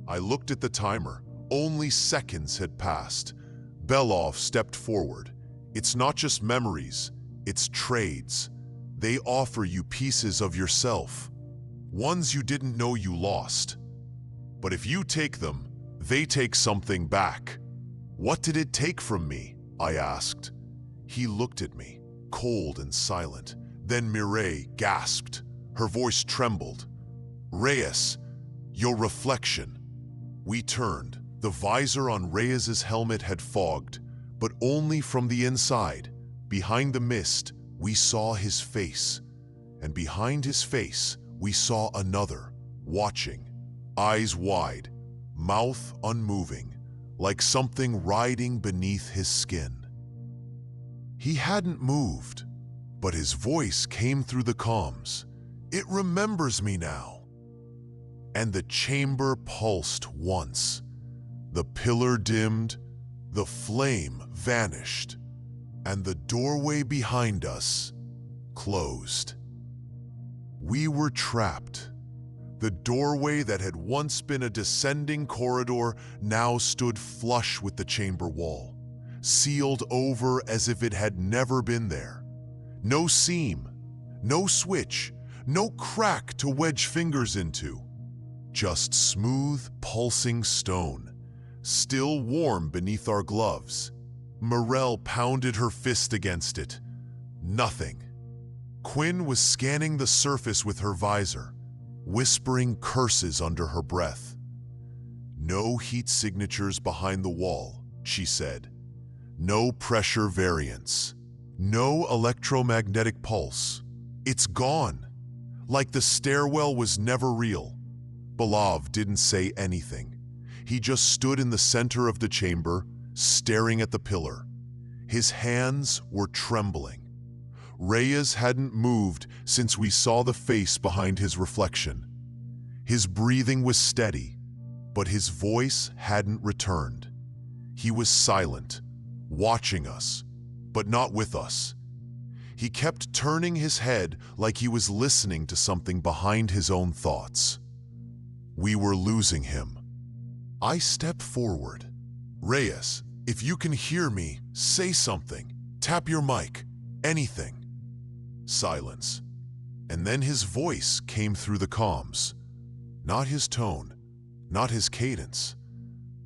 I looked at the timer. Only seconds had passed. Belov stepped forward. "It's not just memories, it's trades. They offer you pieces of yourself. Ones you didn't know you lost. But if you take them, they take something back." "What did it take from me?" I asked. He looked at me, cold and silent. Then Mireille gasped. Her voice trembled. "Reyes, your reflection." We turned. The visor on Reyes's helmet had fogged, but only from the inside. Behind the mist, we saw his face. And behind his face, we saw another, watching. Eyes wide, mouth unmoving, like something riding beneath his skin. He hadn't moved, but his voice came through the comms. "It remembers me now." And the chamber pulsed once. The pillar dimmed, the flame vanished, and the doorway behind us closed. We were trapped. The doorway that had once been a descending corridor now stood flush with the chamber wall, sealed over as if it had never been there. No seam, no switch, no crack to wedge fingers into. Just smooth, pulsing stone, still warm beneath our gloves. Morel pounded her fist against it. Nothing. Quinn was scanning the surface with her visor, whispering curses under her breath. "No heat signatures behind the wall," she said. "No pressure variance. No electromagnetic pulse. It's gone. Like the stairwell was never real." Belov didn't say anything. He just stood in the center of the chamber, staring at the pillar. His hands were trembling. Reyes hadn't moved since we saw the face behind his reflection. His breathing was steady, but his voice hadn't returned. He was silent, watching us, but not with us. He kept turning his head like he was listening to something behind his own thoughts. We were losing him. I stepped forward. "Reyes, if you can hear me, say something. Tap your mic. Anything." Silence. And then his voice came through the comms. Not his tone, not his cadence.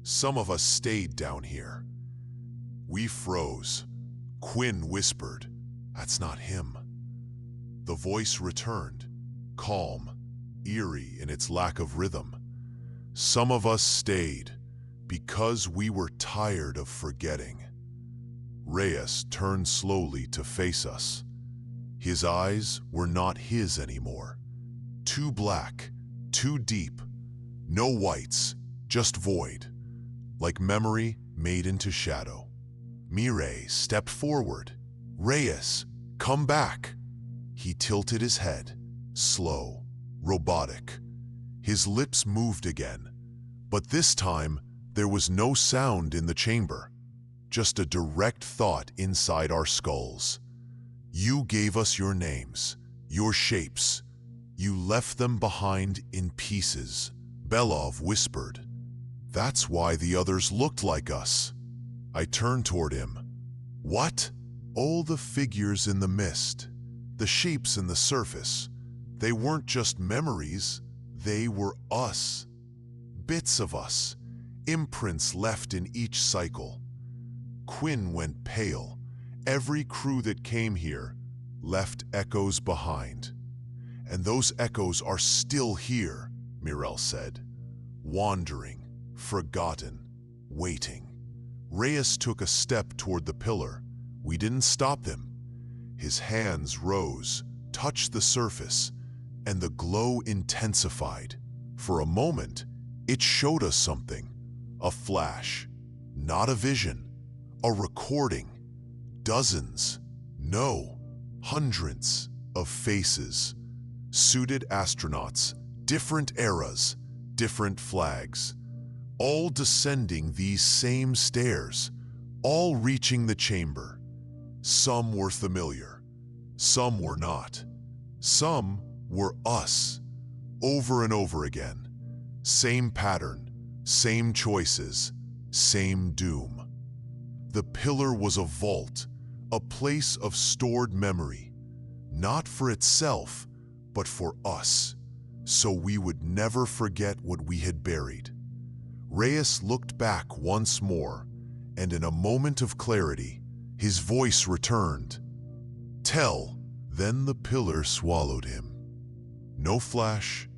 "Some of us stayed down here." We froze. Quinn whispered, "That's not him." The voice returned, calm, eerie in its lack of rhythm. "Some of us stayed because we were tired of forgetting." Reyes turned slowly to face us. His eyes were not his anymore. Too black, too deep. No whites, just void, like memory made into shadow. Mireille stepped forward. "Reyes, come back." He tilted his head, slow, robotic. His lips moved again, but this time there was no sound in the chamber, just a direct thought inside our skulls. "You gave us your names, your shapes. You left them behind in pieces. Belov whispered. That's why the others looked like us. I turned toward him. What? All the figures in the mist, the shapes in the surface, they weren't just memories, they were us. Bits of us, imprints left in each cycle. Quinn went pale. Every crew that came here left echoes behind. And those echoes are still here, Mirel said. Wandering, forgotten, waiting. Reyes took a step toward the pillar. We didn't stop him. His hands rose, touched the surface, and the glow intensified. For a moment, it showed us something. A flash, not a vision, a recording. Dozens, no, hundreds of faces. Suited astronauts, different eras, different flags, all descending these same stairs, all reaching the chamber. Some were familiar, some were not. Some were us, over and over again. Same pattern, same choices, same doom. The pillar was a vault, a place of stored memory, not for itself, but for us, so we would never forget what we had buried. Reyes looked back once more, and in a moment of clarity, his voice returned. Tell. Then the pillar swallowed him. No flash,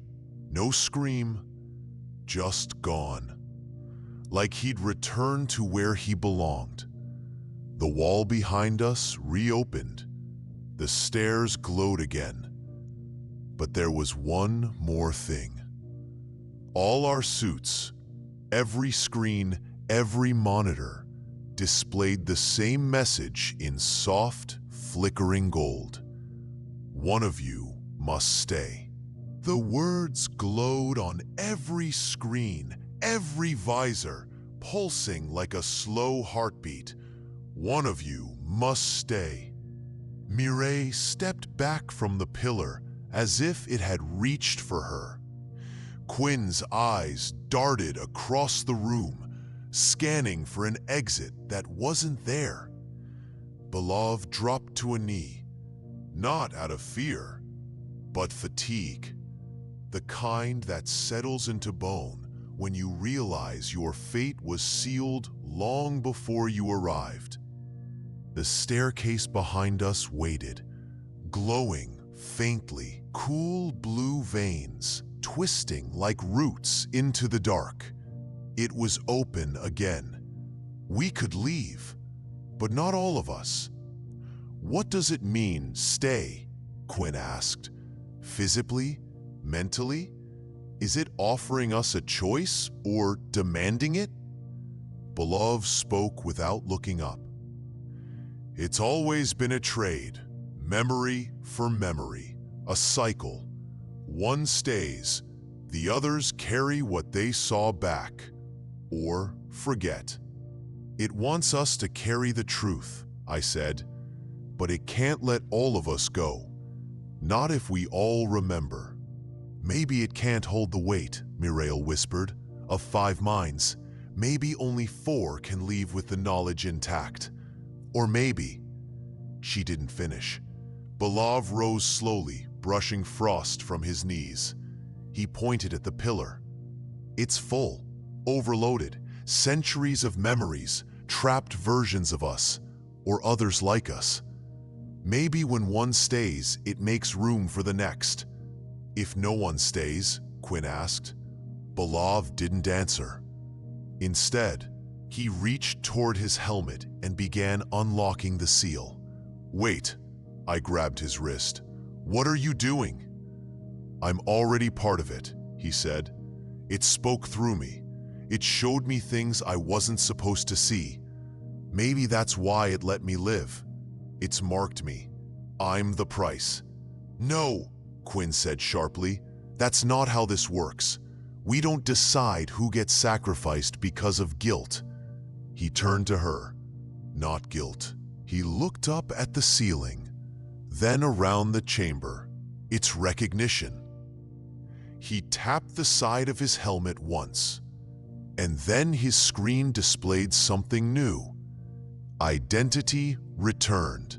no scream, just gone. Like he'd returned to where he belonged. The wall behind us reopened. The stairs glowed again. But there was one more thing. All our suits, every screen, every monitor, displayed the same message in soft, flickering gold. One of you must stay. The words glowed on every screen, every visor, pulsing like a slow heartbeat. One of you must stay. Mireille stepped back from the pillar as if it had reached for her. Quinn's eyes darted across the room, scanning for an exit that wasn't there. Belov dropped to a knee, not out of fear, but fatigue. The kind that settles into bone when you realize your fate was sealed long before you arrived. The staircase behind us waited, glowing faintly, cool blue veins twisting like roots into the dark. It was open again. We could leave, but not all of us. What does it mean, stay? Quinn asked. Physically? Mentally? Is it offering us a choice or demanding it? Belov spoke without looking up. It's always been a trade, memory for memory, a cycle. One stays, the others carry what they saw back, or forget. It wants us to carry the truth, I said, but it can't let all of us go. Not if we all remember. Maybe it can't hold the weight, Mireille whispered, of 5 minds. Maybe only 4 can leave with the knowledge intact. Or maybe. She didn't finish. Belov rose slowly, brushing frost from his knees. He pointed at the pillar. It's full, overloaded, centuries of memories, trapped versions of us, or others like us. Maybe when one stays, it makes room for the next. If no one stays, Quinn asked. Belov didn't answer. Instead, he reached toward his helmet and began unlocking the seal. Wait, I grabbed his wrist. What are you doing? I'm already part of it, he said. It spoke through me. It showed me things I wasn't supposed to see. Maybe that's why it let me live. It's marked me. I'm the price. No, Quinn said sharply. That's not how this works. We don't decide who gets sacrificed because of guilt. He turned to her. Not guilt. He looked up at the ceiling, then around the chamber. It's recognition. He tapped the side of his helmet once, and then his screen displayed something new. Identity returned.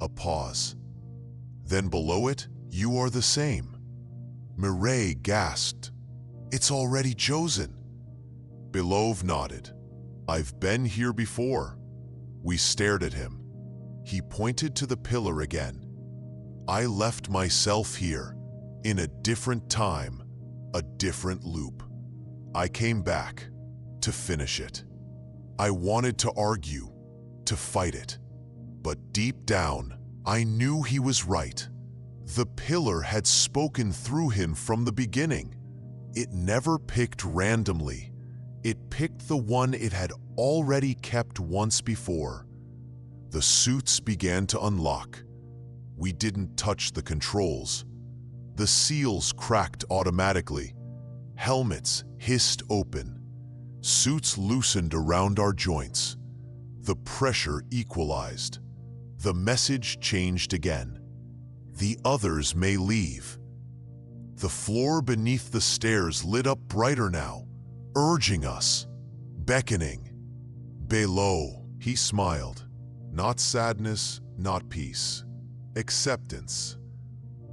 A pause. Then below it, "You are the same." Mireille gasped. "It's already chosen." Belov nodded. "I've been here before." We stared at him. He pointed to the pillar again. "I left myself here, in a different time, a different loop. I came back to finish it. I wanted to argue, to fight it. But deep down, I knew he was right. The pillar had spoken through him from the beginning. It never picked randomly. It picked the one it had already kept once before. The suits began to unlock. We didn't touch the controls. The seals cracked automatically. Helmets hissed open. Suits loosened around our joints. The pressure equalized. The message changed again. The others may leave. The floor beneath the stairs lit up brighter now, urging us, beckoning. "Below," he smiled. Not sadness, not peace. Acceptance.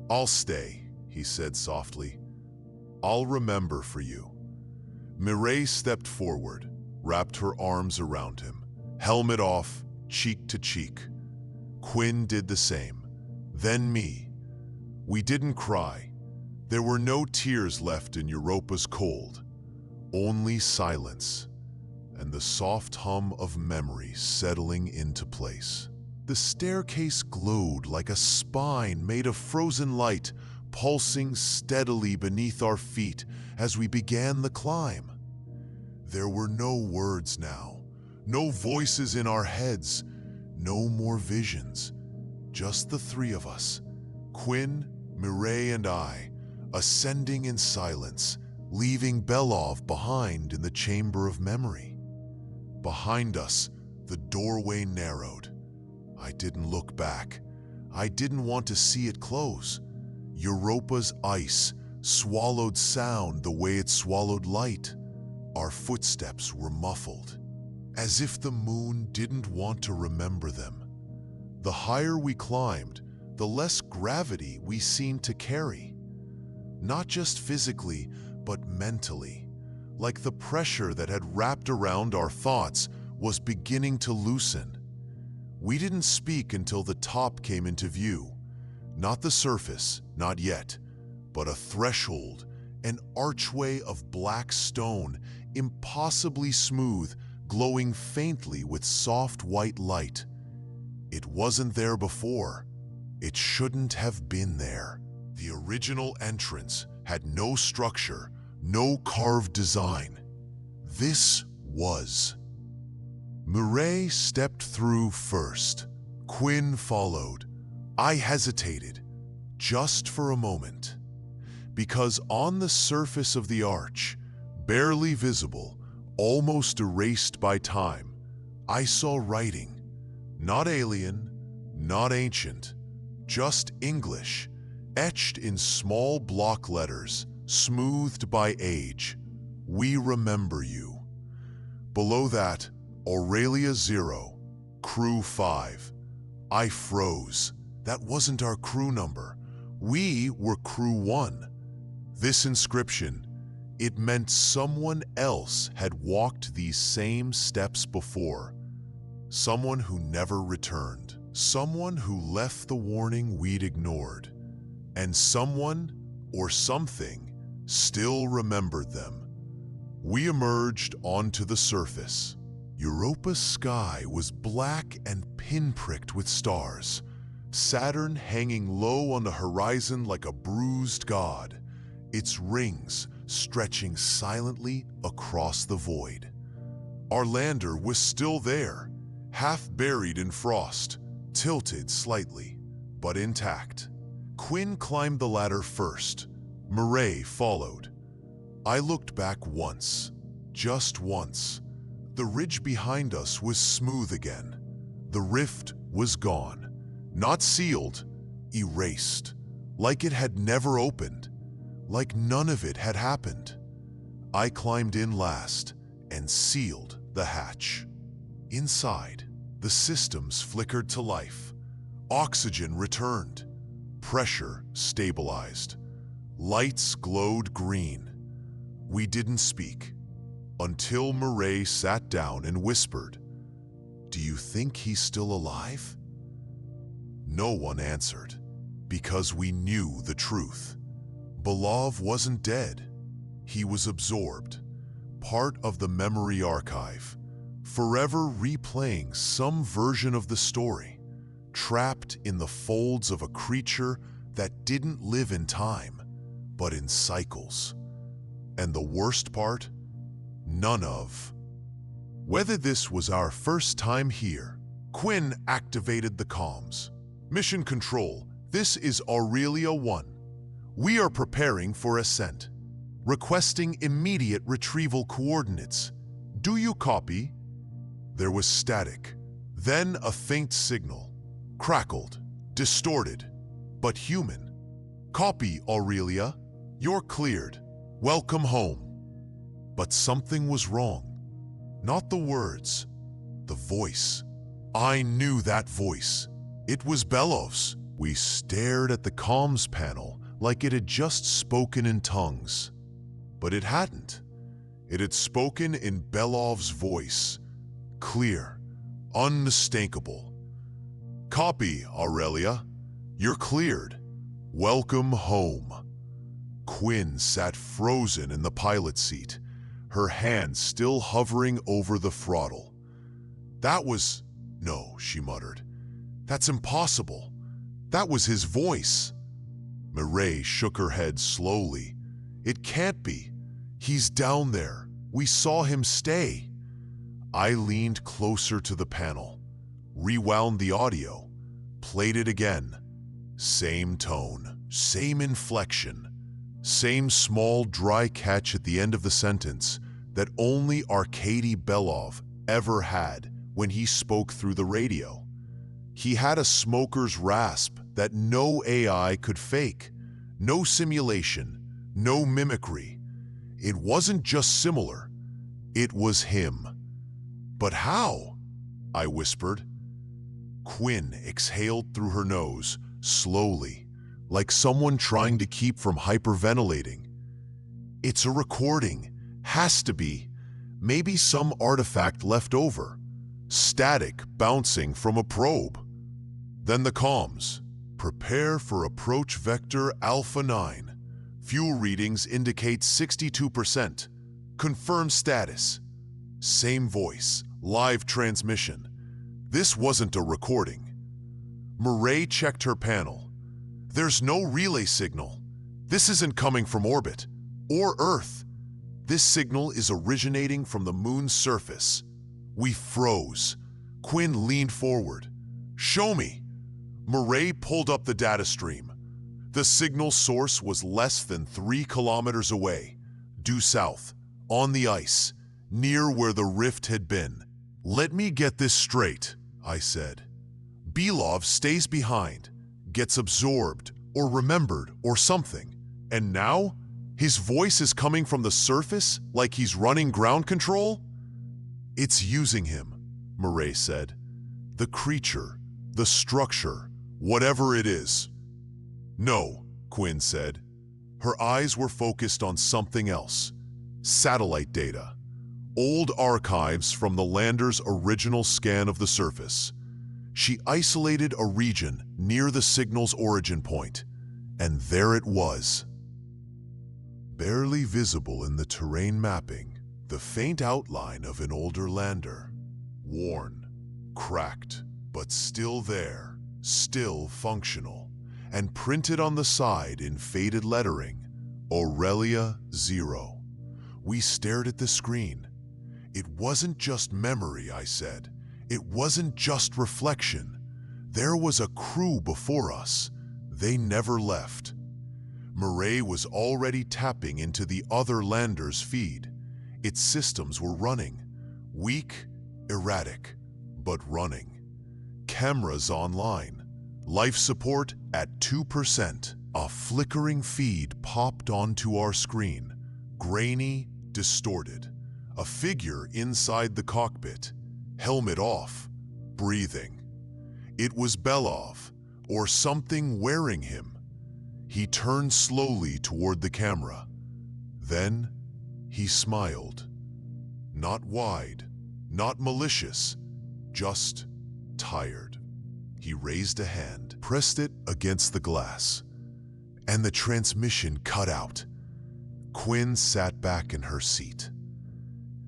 "I'll stay," he said softly. "I'll remember for you." Mireille stepped forward, wrapped her arms around him, helmet off, cheek to cheek. Quinn did the same. Then me. We didn't cry. There were no tears left in Europa's cold. Only silence, and the soft hum of memory settling into place. The staircase glowed like a spine made of frozen light, pulsing steadily beneath our feet as we began the climb. There were no words now, no voices in our heads, no more visions. Just the three of us, Quinn, Mireille, and I, ascending in silence, leaving Belov behind in the chamber of memory. Behind us, the doorway narrowed. I didn't look back. I didn't want to see it close. Europa's ice swallowed sound the way it swallowed light. Our footsteps were muffled, as if the moon didn't want to remember them. The higher we climbed, the less gravity we seemed to carry. Not just physically, but mentally, like the pressure that had wrapped around our thoughts was beginning to loosen. We didn't speak until the top came into view. Not the surface, not yet, but a threshold, an archway of black stone, impossibly smooth, glowing faintly with soft white light. It wasn't there before. It shouldn't have been there. The original entrance had no structure, no carved design. This was. Mireille stepped through first. Quinn followed. I hesitated, just for a moment, because on the surface of the arch, barely visible, almost erased by time, I saw writing. Not alien, not ancient, just English, etched in small block letters, smoothed by age. "We remember you." Below that, Aurelia 0, Crew 5. I froze. That wasn't our crew number. We were Crew 1. This inscription, it meant someone else had walked these same steps before. Someone who never returned. Someone who left the warning we'd ignored. And someone, or something, still remembered them. We emerged onto the surface. Europa's sky was black and pinpricked with stars. Saturn hanging low on the horizon like a bruised god, its rings stretching silently across the void. Our lander was still there, half buried in frost, tilted slightly, but intact. Quinn climbed the ladder first. Mireille followed. I looked back once, just once. The ridge behind us was smooth again. The rift was gone. Not sealed, erased, like it had never opened. like none of it had happened. I climbed in last and sealed the hatch. Inside, the systems flickered to life. Oxygen returned. Pressure stabilized. Lights glowed green. We didn't speak until Murray sat down and whispered, "Do you think he's still alive?" No one answered, because we knew the truth. Belov wasn't dead. He was absorbed, part of the memory archive, forever replaying some version of the story, trapped in the folds of a creature that didn't live in time, but in cycles. And the worst part? None of. Whether this was our first time here, Quinn activated the comms. "Mission Control, this is Aurelia 1. We are preparing for ascent. Requesting immediate retrieval coordinates. Do you copy?" There was static, then a faint signal. Crackled, distorted, but human. "Copy, Aurelia. You're cleared. Welcome home." But something was wrong. Not the words, the voice. I knew that voice. It was Belov's. We stared at the comms panel like it had just spoken in tongues. But it hadn't. It had spoken in Belov's voice. Clear, unmistakable. "Copy, Aurelia. You're cleared. Welcome home." Quinn sat frozen in the pilot seat, her hand still hovering over the throttle. "No," she muttered. "That's impossible. That was his voice." Mireille shook her head slowly. "It can't be. He's down there. We saw him stay." I leaned closer to the panel, rewound the audio, played it again. Same tone, same inflection, same small dry catch at the end of the sentence that only Arkady Belov ever had when he spoke through the radio. He had a smoker's rasp that no AI could fake. No simulation, no mimicry. It wasn't just similar, it was him. "But how?" I whispered. Quinn exhaled through her nose, slowly, like someone trying to keep from hyperventilating. "It's a recording. Has to be. Maybe some artifact left over. Static bouncing from a probe." Then the comms. "Prepare for approach vector Alpha 9. Fuel readings indicate 62%. Confirm status." Same voice, live transmission. This wasn't a recording. Mireille checked her panel. "There's no relay signal. This isn't coming from orbit or Earth. This signal is originating from the moon's surface." We froze. Quinn leaned forward. "Show me." Mireille pulled up the data stream. The signal source was less than 3 kilometers away, due south, on the ice, near where the rift had been. "Let me get this straight," I said. "Belov stays behind, gets absorbed or remembered or something, and now his voice is coming from the surface like he's running ground control?" "It's using him," Mireille said. "The creature, the structure, whatever it is." "No," Quinn said. Her eyes were focused on something else. Satellite data. Old archives from the lander's original scan of the surface. She isolated a region near the signal's origin point, and there it was. Barely visible in the terrain mapping, the faint outline of an older lander. Worn, cracked, but still there, still functional, and printed on the side in faded lettering, Aurelia 0. We stared at the screen. It wasn't just memory, I said. It wasn't just reflection. There was a crew before us. They never left. Mireille was already tapping into the other lander's feed. Its systems were running. Weak, erratic, but running. Cameras online. Life support at 2%. A flickering feed popped onto our screen, grainy, distorted. A figure inside the cockpit, helmet off, breathing. It was Belov, or something wearing him. He turned slowly toward the camera. Then he smiled. Not wide, not malicious, just tired. He raised a hand, pressed it against the glass, and the transmission cut out. Quinn sat back in her seat.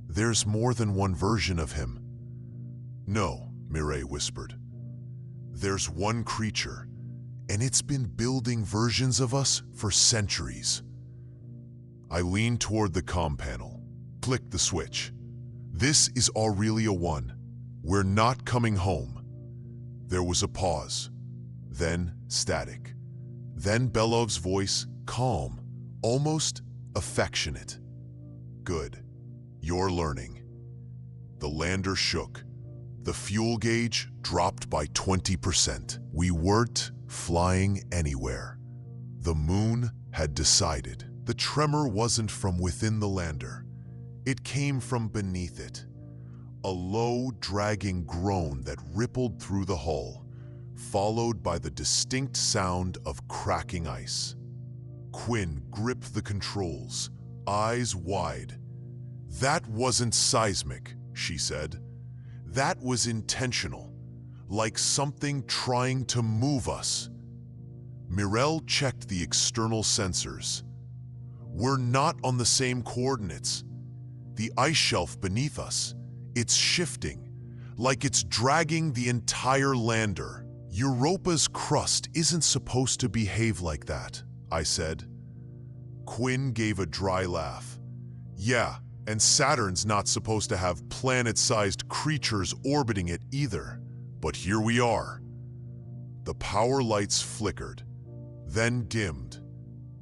There's more than one version of him. No, Mireille whispered. There's one creature, and it's been building versions of us for centuries. I leaned toward the comm panel, clicked the switch. This is Aurelia 1. We're not coming home. There was a pause, then static. Then Belov's voice, calm, almost affectionate. Good. You're learning. The lander shook. The fuel gauge dropped by 20%. We weren't flying anywhere. The moon had decided. The tremor wasn't from within the lander. It came from beneath it. A low, dragging groan that rippled through the hull, followed by the distinct sound of cracking ice. Quinn gripped the controls, eyes wide. That wasn't seismic, she said. That was intentional, like something trying to move us. Mireille checked the external sensors. We're not on the same coordinates. The ice shelf beneath us, it's shifting, like it's dragging the entire lander. Europa's crust isn't supposed to behave like that, I said. Quinn gave a dry laugh. Yeah, and Saturn's not supposed to have planet-sized creatures orbiting it either. But here we are. The power lights flickered, then dimmed.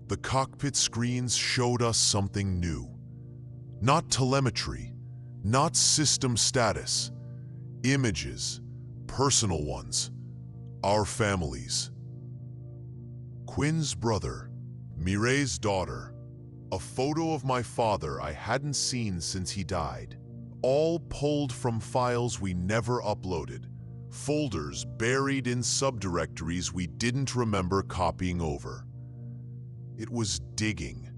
The cockpit screens showed us something new. Not telemetry, not system status. Images, personal ones. Our families. Quinn's brother, Mireille's daughter, a photo of my father I hadn't seen since he died, all pulled from files we never uploaded, folders buried in subdirectories we didn't remember copying over. It was digging,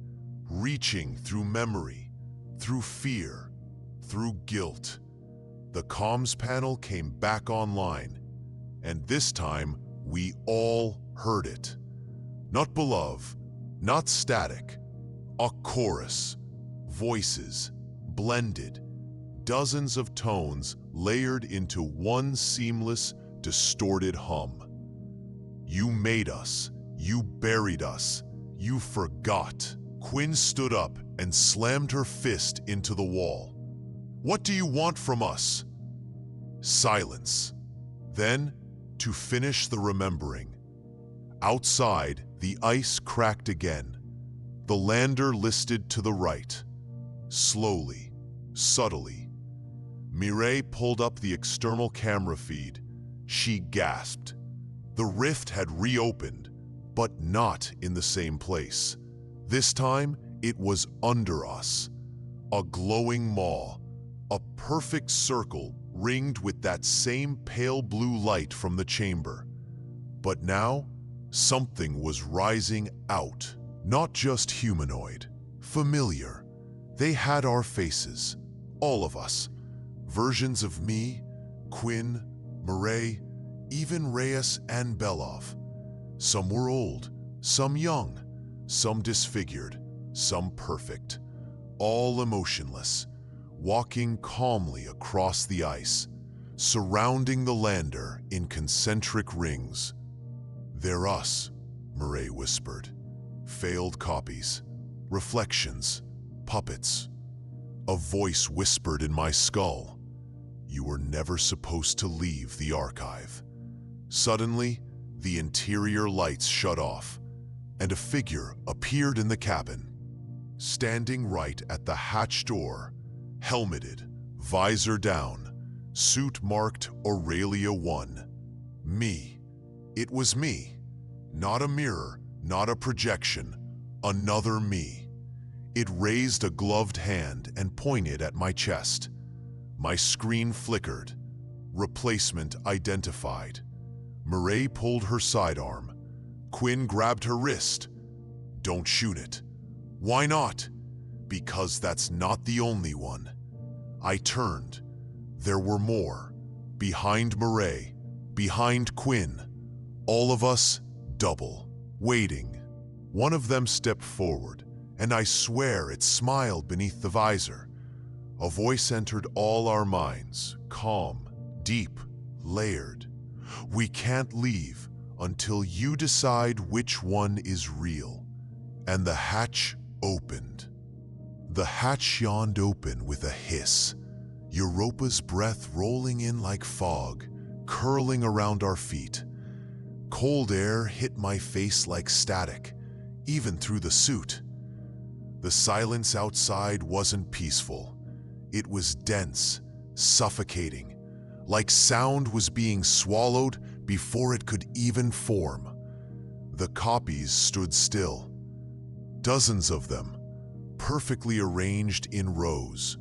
reaching through memory, through fear, through guilt. The comms panel came back online, and this time we all heard it. Not Belov, not static, a chorus, voices, blended, dozens of tones layered into one seamless, distorted hum. You made us, you buried us, you forgot. Quinn stood up and slammed her fist into the wall. What do you want from us? Silence. Then, to finish the remembering. Outside, the ice cracked again. The lander listed to the right. Slowly, subtly. Mireille pulled up the external camera feed. She gasped. The rift had reopened, but not in the same place. This time, it was under us. A glowing maw, a perfect circle ringed with that same pale blue light from the chamber. But now, something was rising out. Not just humanoid, familiar. They had our faces, all of us. Versions of me, Quinn, Mireille, even Reyes and Belov. Some were old, some young, some disfigured, some perfect. All emotionless, walking calmly across the ice, surrounding the lander in concentric rings. They're us, Mireille whispered. Failed copies, reflections, puppets. A voice whispered in my skull. You were never supposed to leave the archive. Suddenly, the interior lights shut off, and a figure appeared in the cabin. Standing right at the hatch door, helmeted, visor down, suit marked Aurelia 1. Me. It was me. Not a mirror, not a projection, another me. It raised a gloved hand and pointed at my chest. My screen flickered. Replacement identified. Mireille pulled her sidearm. Quinn grabbed her wrist. Don't shoot it. Why not? Because that's not the only one. I turned. There were more. Behind Mireille, behind Quinn. All of us, double, waiting. One of them stepped forward, and I swear it smiled beneath the visor. A voice entered all our minds, calm, deep, layered. We can't leave until you decide which one is real. And the hatch opened. The hatch yawned open with a hiss. Europa's breath rolling in like fog, curling around our feet. Cold air hit my face like static, even through the suit. The silence outside wasn't peaceful. It was dense, suffocating, like sound was being swallowed before it could even form. The copies stood still. Dozens of them, perfectly arranged in rows,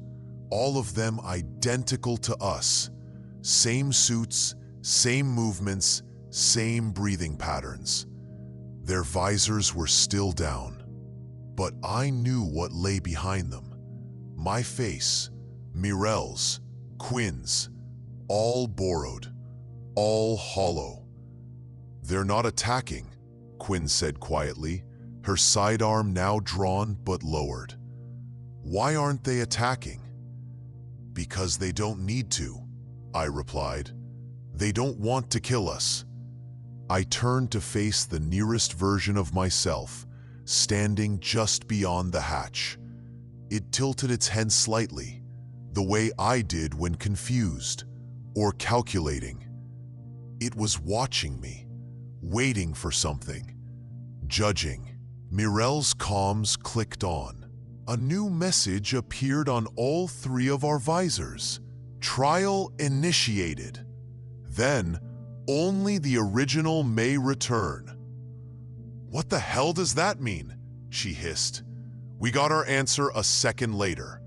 all of them identical to us. Same suits, same movements, same breathing patterns. Their visors were still down, but I knew what lay behind them. My face, Mireille's, Quinn's, all borrowed, all hollow. They're not attacking, Quinn said quietly, her sidearm now drawn but lowered. Why aren't they attacking? Because they don't need to, I replied. They don't want to kill us. I turned to face the nearest version of myself, standing just beyond the hatch. It tilted its head slightly, the way I did when confused or calculating. It was watching me, waiting for something, judging. Mireille's comms clicked on. A new message appeared on all three of our visors. Trial initiated. Then, only the original may return. What the hell does that mean? She hissed. We got our answer a second later.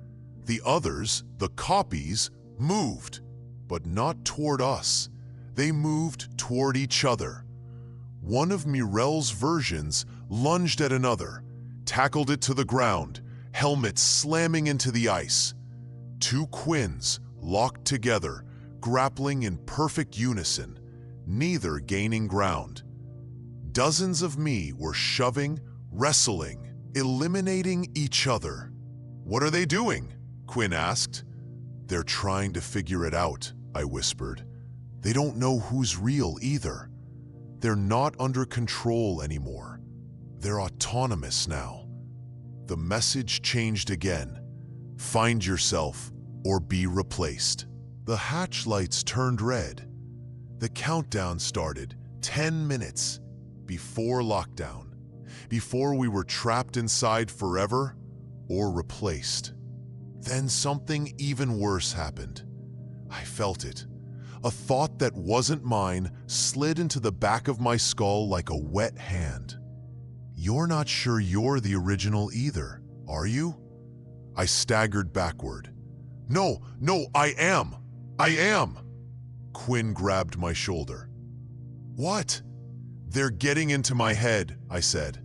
The others, the copies, moved, but not toward us. They moved toward each other. One of Mireille's versions lunged at another, tackled it to the ground, helmet slamming into the ice. Two Quinns locked together, grappling in perfect unison, neither gaining ground. Dozens of me were shoving, wrestling, eliminating each other. What are they doing? Quinn asked. They're trying to figure it out, I whispered. They don't know who's real either. They're not under control anymore. They're autonomous now. The message changed again. Find yourself or be replaced. The hatch lights turned red. The countdown started 10 minutes before lockdown, before we were trapped inside forever or replaced. Then something even worse happened. I felt it. A thought that wasn't mine slid into the back of my skull like a wet hand. You're not sure you're the original either, are you? I staggered backward. No, I am. Quinn grabbed my shoulder. What? They're getting into my head, I said,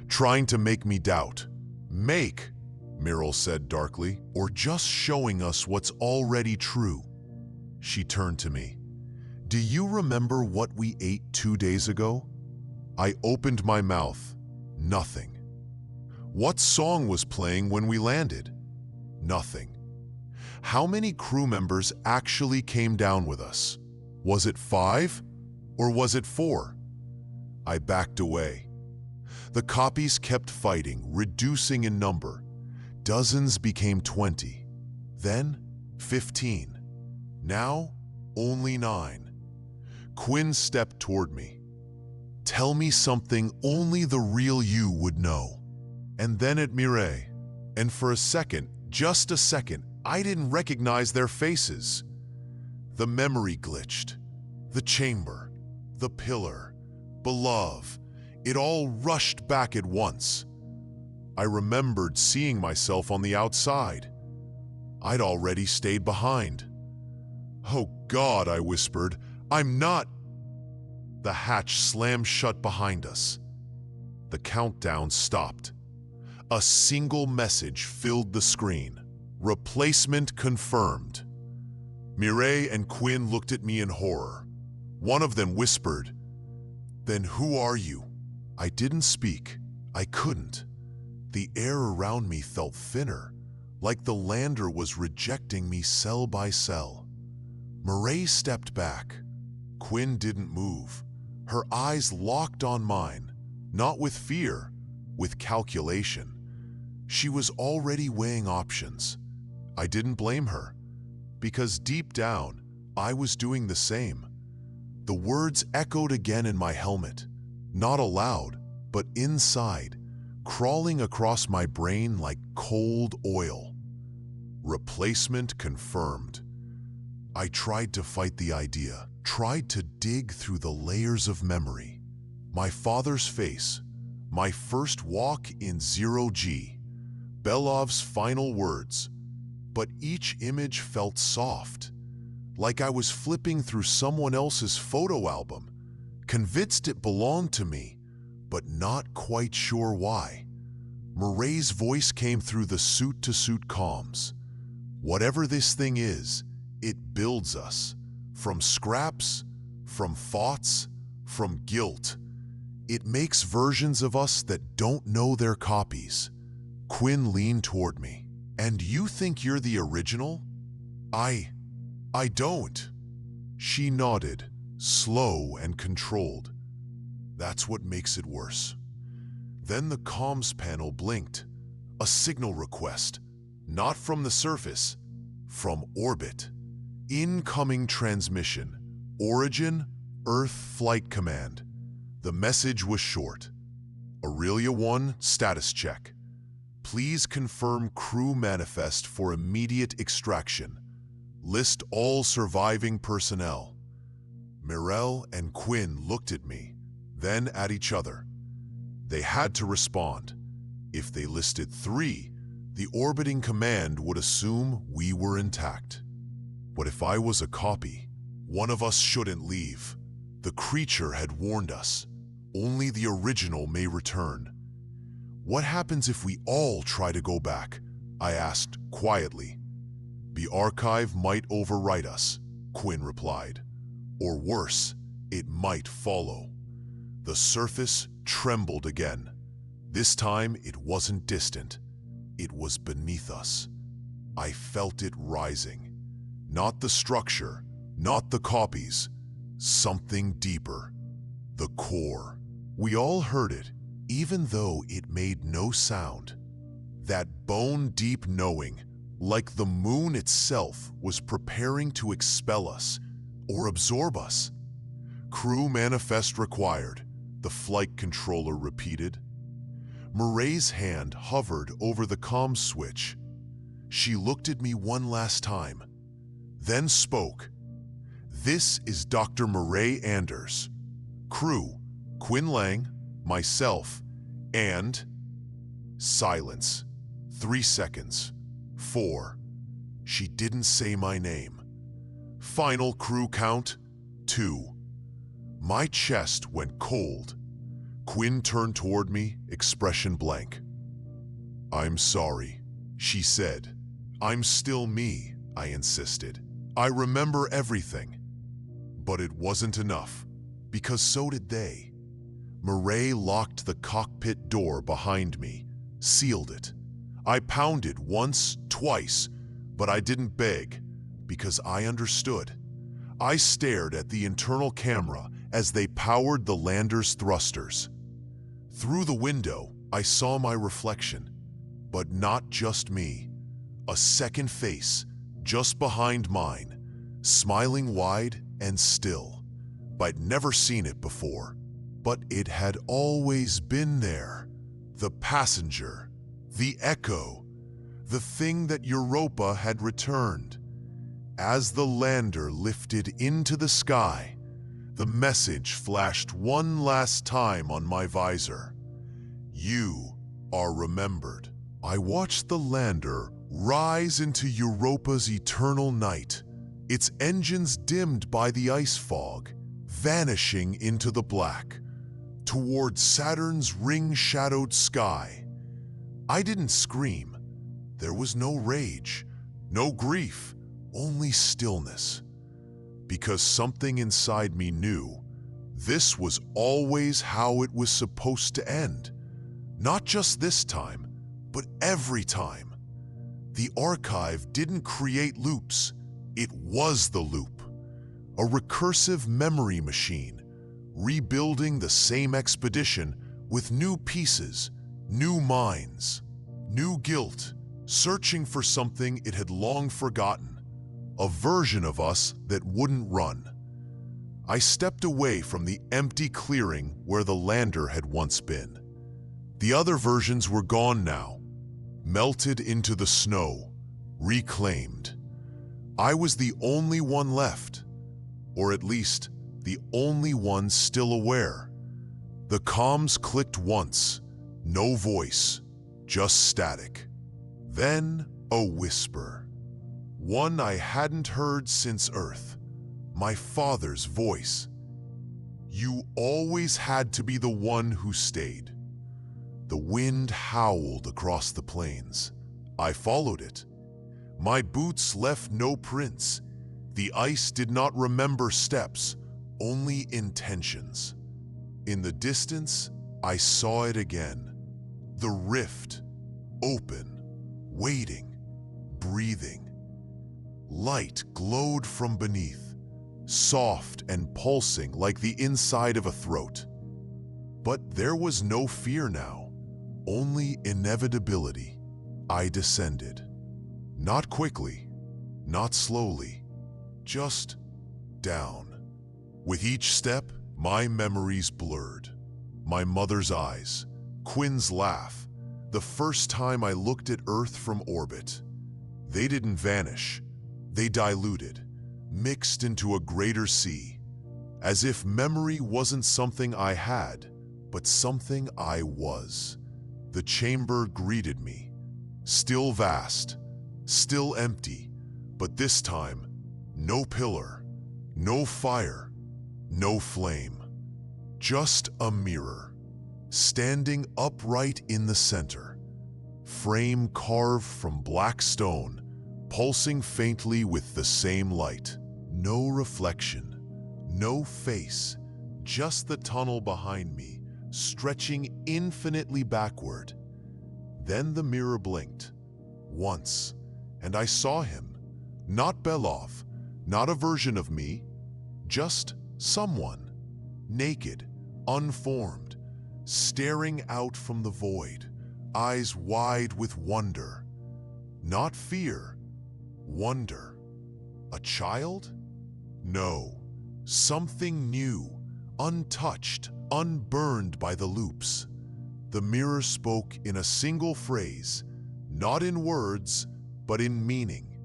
trying to make me doubt. Make, Mireille said darkly, or just showing us what's already true. She turned to me. Do you remember what we ate 2 days ago? I opened my mouth. Nothing. What song was playing when we landed? Nothing. How many crew members actually came down with us? Was it 5 or was it 4? I backed away. The copies kept fighting, reducing in number. Dozens became 20, then 15. Now, only 9. Quinn stepped toward me. Tell me something only the real you would know. And then at Mireille. And for a second, just a second, I didn't recognize their faces. The memory glitched. The chamber, the pillar, beloved. It all rushed back at once. I remembered seeing myself on the outside. I'd already stayed behind. "Oh God," I whispered, "I'm not." The hatch slammed shut behind us. The countdown stopped. A single message filled the screen. Replacement confirmed. Mireille and Quinn looked at me in horror. One of them whispered, "Then who are you?" I didn't speak. I couldn't. The air around me felt thinner, like the lander was rejecting me cell by cell. Mireille stepped back. Quinn didn't move. Her eyes locked on mine, not with fear, with calculation. She was already weighing options. I didn't blame her, because deep down, I was doing the same. The words echoed again in my helmet, not aloud, but inside, crawling across my brain like cold oil. Replacement confirmed. I tried to fight the idea, tried to dig through the layers of memory. My father's face, my first walk in 0G, Belov's final words, but each image felt soft, like I was flipping through someone else's photo album, convinced it belonged to me, but not quite sure why. Mireille's voice came through the suit-to-suit comms. "Whatever this thing is, it builds us. From scraps, from thoughts, from guilt. It makes versions of us that don't know their copies." Quinn leaned toward me. "And you think you're the original?" I don't." She nodded, slow and controlled. "That's what makes it worse." Then the comms panel blinked. A signal request, not from the surface, from orbit. "Incoming transmission. Origin, Earth Flight Command." The message was short. "Aurelia 1, status check. Please confirm crew manifest for immediate extraction. List all surviving personnel." Mireille and Quinn looked at me, then at each other. They had to respond. If they listed 3, the orbiting command would assume we were intact. But if I was a copy, one of us shouldn't leave. The creature had warned us. Only the original may return. "What happens if we all try to go back?" I asked quietly. "The archive might overwrite us," Quinn replied. "Or worse, it might follow." The surface trembled again. This time it wasn't distant. It was beneath us. I felt it rising. Not the structure, not the copies. Something deeper. The core. We all heard it, even though it made no sound. That bone-deep knowing, like the moon itself, was preparing to expel us or absorb us. "Crew manifest required," the flight controller repeated. Mireille's hand hovered over the comm switch. She looked at me one last time, then spoke. "This is Dr. Mireille Anders. Crew, Quinn Lang, myself, and..." Silence. 3 seconds. 4. She didn't say my name. "Final crew count, 2. My chest went cold. Quinn turned toward me, expression blank. "I'm sorry," she said. "I'm still me," I insisted. "I remember everything." But it wasn't enough, because so did they. Mireille locked the cockpit door behind me, sealed it. I pounded once, twice, but I didn't beg, because I understood. I stared at the internal camera as they powered the lander's thrusters. Through the window, I saw my reflection, but not just me. A second face, just behind mine, smiling wide and still. I'd never seen it before, but it had always been there. The passenger, the echo, the thing that Europa had returned. As the lander lifted into the sky, The message flashed one last time on my visor. You are remembered. I watched the lander rise into Europa's eternal night, its engines dimmed by the ice fog, vanishing into the black, toward Saturn's ring-shadowed sky. I didn't scream. There was no rage, no grief, only stillness. Because something inside me knew this was always how it was supposed to end. Not just this time, but every time. The archive didn't create loops, it was the loop. A recursive memory machine, rebuilding the same expedition with new pieces, new minds, new guilt, searching for something it had long forgotten, a version of us that wouldn't run. I stepped away from the empty clearing where the lander had once been. The other versions were gone now, melted into the snow, reclaimed. I was the only one left, or at least the only one still aware. The comms clicked once, no voice, just static. Then a whisper, one I hadn't heard since Earth, my father's voice. You always had to be the one who stayed. The wind howled across the plains. I followed it. My boots left no prints. The ice did not remember steps, only intentions. In the distance, I saw it again. The rift, open, waiting, breathing. Light glowed from beneath, soft and pulsing like the inside of a throat. But there was no fear now. Only inevitability. I descended. Not quickly, not slowly, just down. With each step, my memories blurred. My mother's eyes, Quinn's laugh, the first time I looked at Earth from orbit. They didn't vanish. They diluted, mixed into a greater sea, as if memory wasn't something I had, but something I was. The chamber greeted me, still vast, still empty, but this time, no pillar, no fire, no flame. Just a mirror, standing upright in the center, frame carved from black stone, pulsing faintly with the same light. No reflection, no face, just the tunnel behind me, stretching infinitely backward. Then the mirror blinked, once, and I saw him. Not Belov, not a version of me, just someone, naked, unformed, staring out from the void, eyes wide with wonder. Not fear, wonder. A child? No, something new, untouched, unburned by the loops. The mirror spoke in a single phrase, not in words, but in meaning.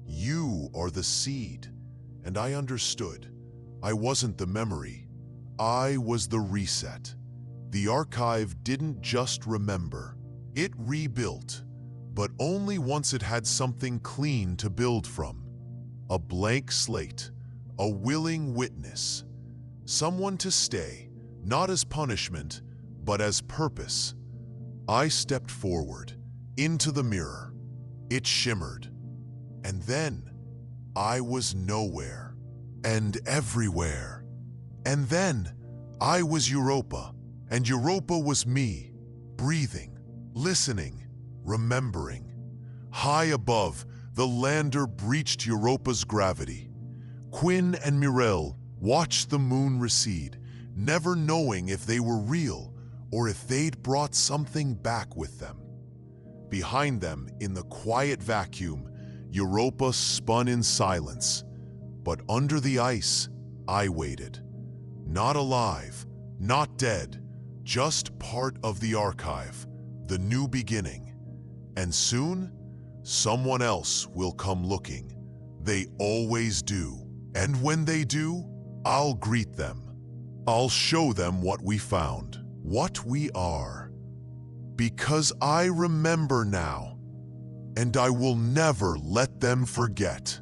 You are the seed, and I understood. I wasn't the memory. I was the reset. The archive didn't just remember. It rebuilt, but only once it had something clean to build from. A blank slate, a willing witness, someone to stay, not as punishment, but as purpose. I stepped forward, into the mirror. It shimmered. And then, I was nowhere, and everywhere. And then, I was Europa, and Europa was me, breathing, listening, remembering. High above, the lander breached Europa's gravity. Quinn and Mirel watched the moon recede, never knowing if they were real or if they'd brought something back with them. Behind them, in the quiet vacuum, Europa spun in silence. But under the ice, I waited. Not alive, not dead, just part of the archive, the new beginning. And soon, someone else will come looking. They always do. And when they do, I'll greet them. I'll show them what we found, what we are. Because I remember now, and I will never let them forget.